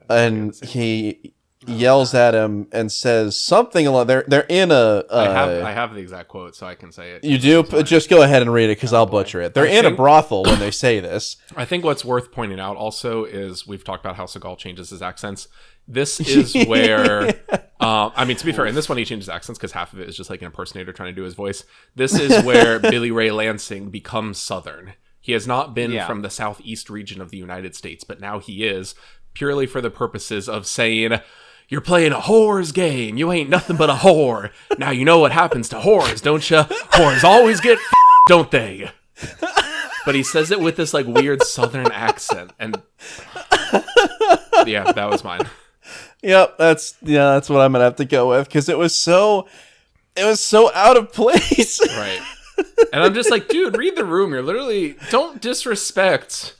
And he yells at him and says something along. They're in a. I have the exact quote, so I can say it. You do? Just go ahead and read it, because I'll butcher it. They're in a brothel when they say this. I think what's worth pointing out also is we've talked about how Seagal changes his accents. This is where, I mean, to be fair, in this one he changes accents because half of it is just like an impersonator trying to do his voice. This is where Billy Ray Lansing becomes Southern. He has not been from the southeast region of the United States, but now he is, purely for the purposes of saying, you're playing a whore's game. You ain't nothing but a whore. Now you know what happens to whores, don't you? Whores always get don't they? But he says it with this like weird Southern accent, and yeah, that was mine. Yep, that's what I'm gonna have to go with, because it was so out of place. Right. And I'm just like, dude, read the room. You're literally, don't disrespect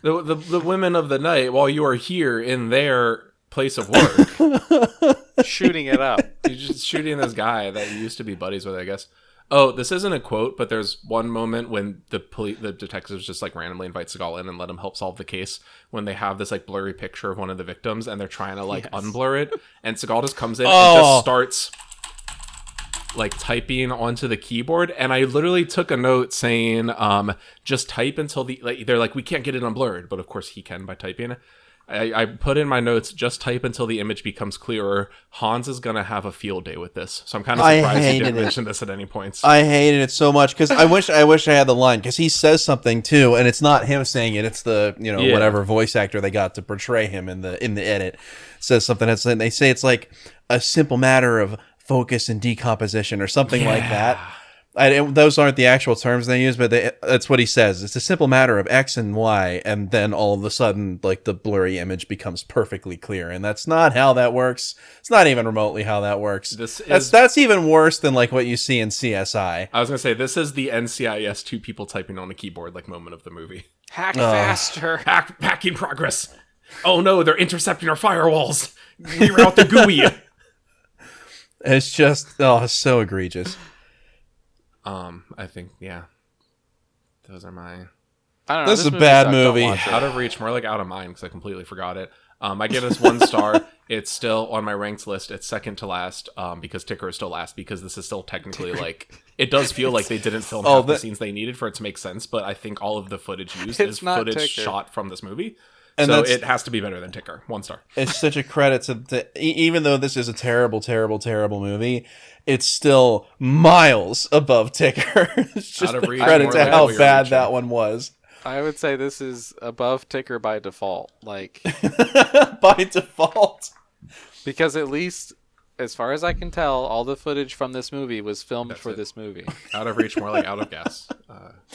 the women of the night while you are here in their place of work. Shooting it up. You're just shooting this guy that you used to be buddies with, I guess. Oh, this isn't a quote, but there's one moment when the detectives just like randomly invite Seagal in and let him help solve the case, when they have this like blurry picture of one of the victims and they're trying to like unblur it, and Seagal just comes in and just starts like typing onto the keyboard, and I literally took a note saying just type until they're like, we can't get it unblurred, but of course he can by typing. I put in my notes, just type until the image becomes clearer. Hans is gonna have a field day with this, so I'm kind of surprised he didn't mention this at any points. I hated it so much, because I wish I had the line, because he says something too, and it's not him saying it; it's the whatever voice actor they got to portray him in the edit says something. And they say it's like a simple matter of focus and decomposition or something like that. Those aren't the actual terms they use, but that's what he says. It's a simple matter of X and Y, and then all of a sudden, like, the blurry image becomes perfectly clear, and that's not how that works. It's not even remotely how that works. That's even worse than like what you see in CSI. I was gonna say, this is the NCIS two people typing on a keyboard like moment of the movie. Hack faster. Hacking progress. Oh no, they're intercepting our firewalls. Reroute the GUI. It's just it's so egregious. I think, those are my... I don't know. This is a bad movie. Out of reach, more like out of mind, because I completely forgot it. I give this 1 star. It's still on my ranked list. It's second to last, because Ticker is still last, because this is still technically like... It does feel like they didn't film half the scenes they needed for it to make sense, but I think all of the footage used is footage shot from this movie. And so it has to be better than Ticker. 1 star. It's such a credit to even though this is a terrible, terrible, terrible movie, it's still miles above Ticker. It's just a credit to how bad that one was. I would say this is above Ticker by default. Like by default. Because at least, as far as I can tell, all the footage from this movie was filmed for this movie. Out of reach, more like out of gas.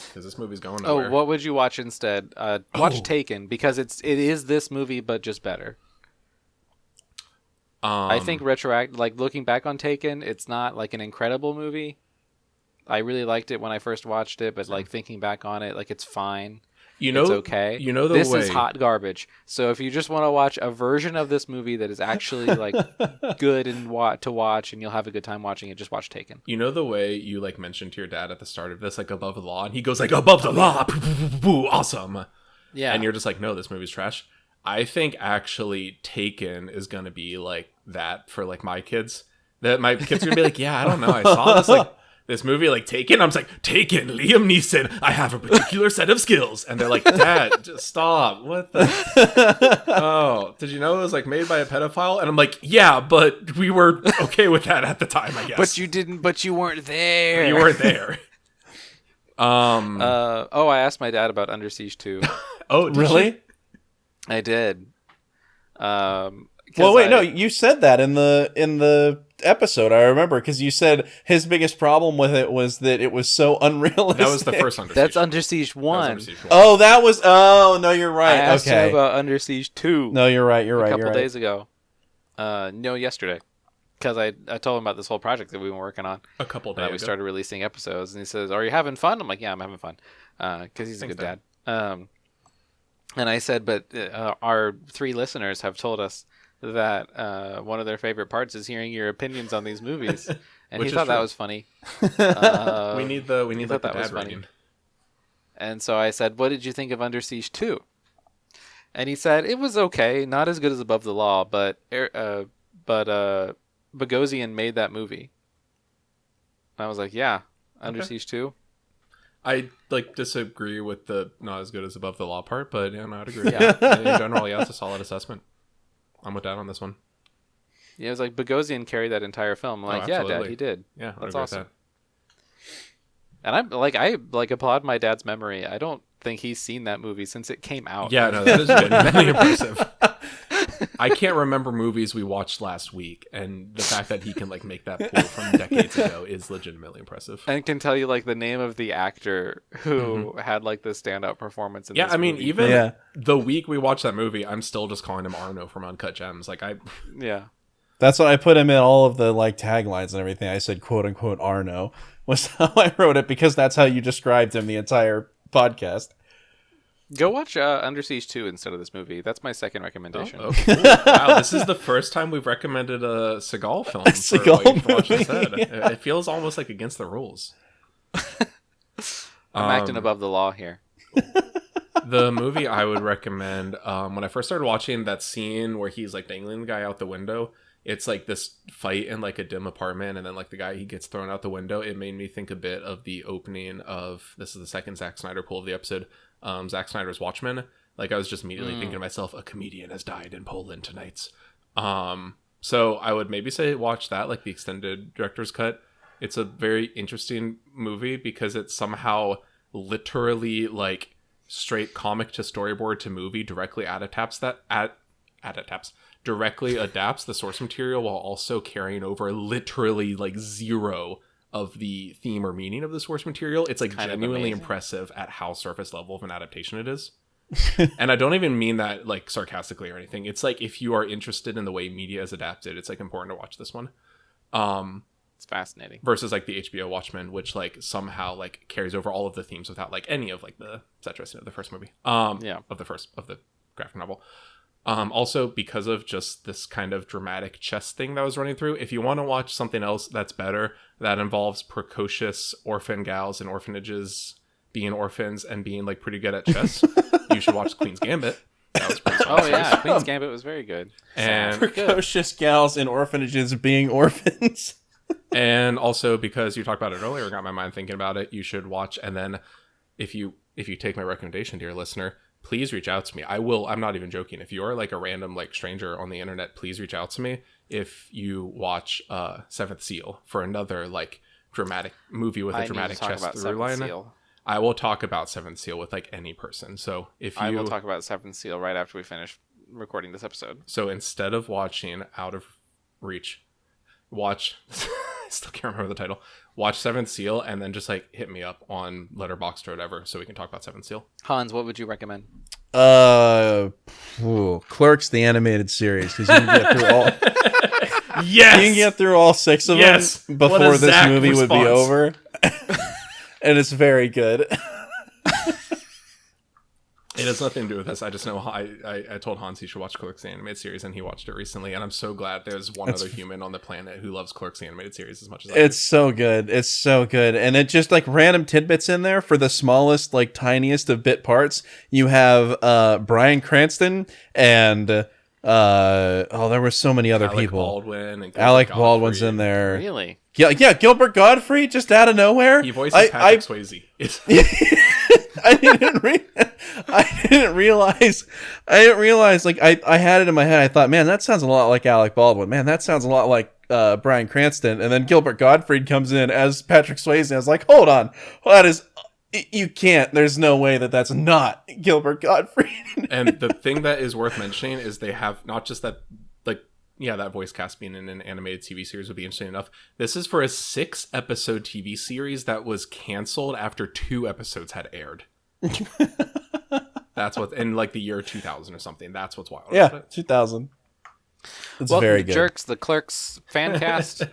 Because this movie's going nowhere. Oh, what would you watch instead? Watch Taken, because it is this movie, but just better. I think looking back on Taken, it's not like an incredible movie. I really liked it when I first watched it, but like thinking back on it, like it's fine. It's okay. This is hot garbage. So if you just want to watch a version of this movie that is actually like good and to watch, and you'll have a good time watching it, just watch Taken. You know the way you like mentioned to your dad at the start of this, like above the law, and he goes like above the law, awesome. Yeah. And you're just like, no, this movie's trash. I think actually Taken is gonna be like that for like my kids. That my kids are gonna be like, yeah, I don't know, I saw this like this movie like Taken. I'm just like, Taken, Liam Neeson, I have a particular set of skills. And they're like, Dad, just stop. What the? Oh, did you know it was like made by a pedophile? And I'm like, yeah, but we were okay with that at the time, I guess. But you weren't there. You weren't there. I asked my dad about Under Siege 2. Oh, did Really? you? I did. Well, wait, no, you said that in the episode. I remember because you said his biggest problem with it was that it was so unrealistic. That was the first Under Siege. That's Under Siege 1. Oh, that was. Oh, no, you're right. I asked okay. him about Under Siege 2. No, you're right. You're right. A couple you're right. days ago. No, yesterday. Because I told him about this whole project that we were working on. A couple days that ago. we started releasing episodes, and he says, "Are you having fun?" I'm like, "Yeah, I'm having fun," because he's a good dad. And I said, "But our 3 listeners have told us that one of their favorite parts is hearing your opinions on these movies," and he thought that was funny. we need like the dad rating. And so I said, "What did you think of Under Siege 2?" And he said it was okay, not as good as Above the Law, but Bogosian made that movie. I was like, yeah, Under Siege 2. I disagree with the not as good as Above the Law part, but yeah, no, I'd agree. Yeah. In general, yeah, it's a solid assessment. I'm with Dad on this one. Yeah, it was like Bogosian carried that entire film. I'm like, yeah, Dad, he did. Yeah, that's awesome. And I applaud my dad's memory. I don't think he's seen that movie since it came out. Yeah, no, that is genuinely impressive. I can't remember movies we watched last week, and the fact that he can make that pull from decades ago is legitimately impressive. And can tell you the name of the actor who had the standout performance in this movie. Even the week we watched that movie, I'm still just calling him Arno from Uncut Gems. Yeah. That's what I put him in all of the taglines and everything. I said quote unquote Arno was how I wrote it because that's how you described him the entire podcast. Go watch Under Siege 2 instead of this movie. That's my second recommendation. Oh, cool. Wow, this is the first time we've recommended a Seagal film. Yeah. It feels almost like against the rules. I'm acting above the law here. The movie I would recommend, when I first started watching that scene where he's dangling the guy out the window, it's this fight in a dim apartment, and then the guy, he gets thrown out the window. It made me think a bit of the opening of, this is the second Zack Snyder pull of the episode, Zack Snyder's Watchmen. I was just immediately thinking to myself, a comedian has died in Poland tonight. So I would maybe say watch that, the extended director's cut. It's a very interesting movie because it somehow literally straight comic to storyboard to movie directly adapts the source material while also carrying over literally zero of the theme or meaning of the source material. It's genuinely impressive at how surface level of an adaptation it is. And I don't even mean that sarcastically or anything. It's if you are interested in the way media is adapted, it's important to watch this one. It's fascinating. Versus the HBO Watchmen, which somehow carries over all of the themes without any of the saturation of the first movie. Of the graphic novel. Also, because of just this kind of dramatic chess thing that was running through, if you want to watch something else that's better, that involves precocious orphan gals in orphanages being orphans and being pretty good at chess, you should watch Queen's Gambit. That was pretty solid. Oh yeah, Queen's Gambit was very good. And precocious gals in orphanages being orphans. And also, because you talked about it earlier, got my mind thinking about it, you should watch. And then if you take my recommendation, dear listener, please reach out to me. I'm not even joking. If you're a random stranger on the internet, please reach out to me if you watch Seventh Seal for another dramatic movie with a dramatic chess through line. I will talk about Seventh Seal with any person. So I will talk about Seventh Seal right after we finish recording this episode. So instead of watching Out of Reach, watch I still can't remember the title. Watch Seventh Seal and then just hit me up on Letterboxd or whatever so we can talk about Seventh Seal. Hans, what would you recommend? Clerks, the animated series, because you can get through all. Yes, you can get through all 6 of them before this movie would be over. And it's very good. It has nothing to do with this. I just know I told Hans he should watch Clerks the animated series, and he watched it recently. And I'm so glad there's other human on the planet who loves Clerks the animated series as much as I do. It's so good. It's so good. And it just random tidbits in there for the smallest, tiniest of bit parts. You have Bryan Cranston and there were so many other people. Baldwin and Alec Baldwin's in there. Really? Yeah, Gilbert Gottfried just out of nowhere. He voices Patrick Swayze. I didn't realize. I had it in my head. I thought, man, that sounds a lot like Alec Baldwin. Man, that sounds a lot like Bryan Cranston. And then Gilbert Gottfried comes in as Patrick Swayze. And I was like, hold on, that is You can't. There's no way that that's not Gilbert Gottfried. And the thing that is worth mentioning is they have not just that, like, yeah, that voice cast being in an animated TV series would be interesting enough. This is for a 6-episode TV series that was canceled after 2 episodes had aired. That's what, in like the year 2000 or something. That's what's wild. Yeah, 2000. It's Welcome very to good. Jerks, the Clerks fan cast.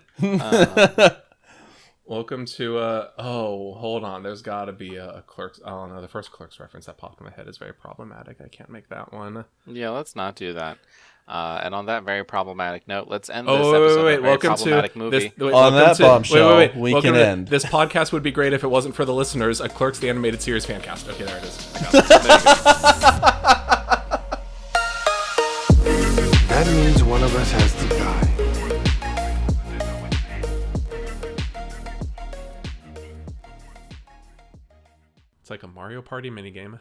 Welcome to hold on, there's gotta be a Clerks. Oh no, the first Clerks reference that popped in my head is very problematic. I can't make that one. Yeah, let's not do that. And on that very problematic note, let's end this episode of a very problematic movie. On that bombshell, we can end. This podcast would be great if it wasn't for the listeners. A Clerks the Animated Series fan cast. Okay, there it is. I got it. There you go. That means one of us has to die. It's like a Mario Party minigame.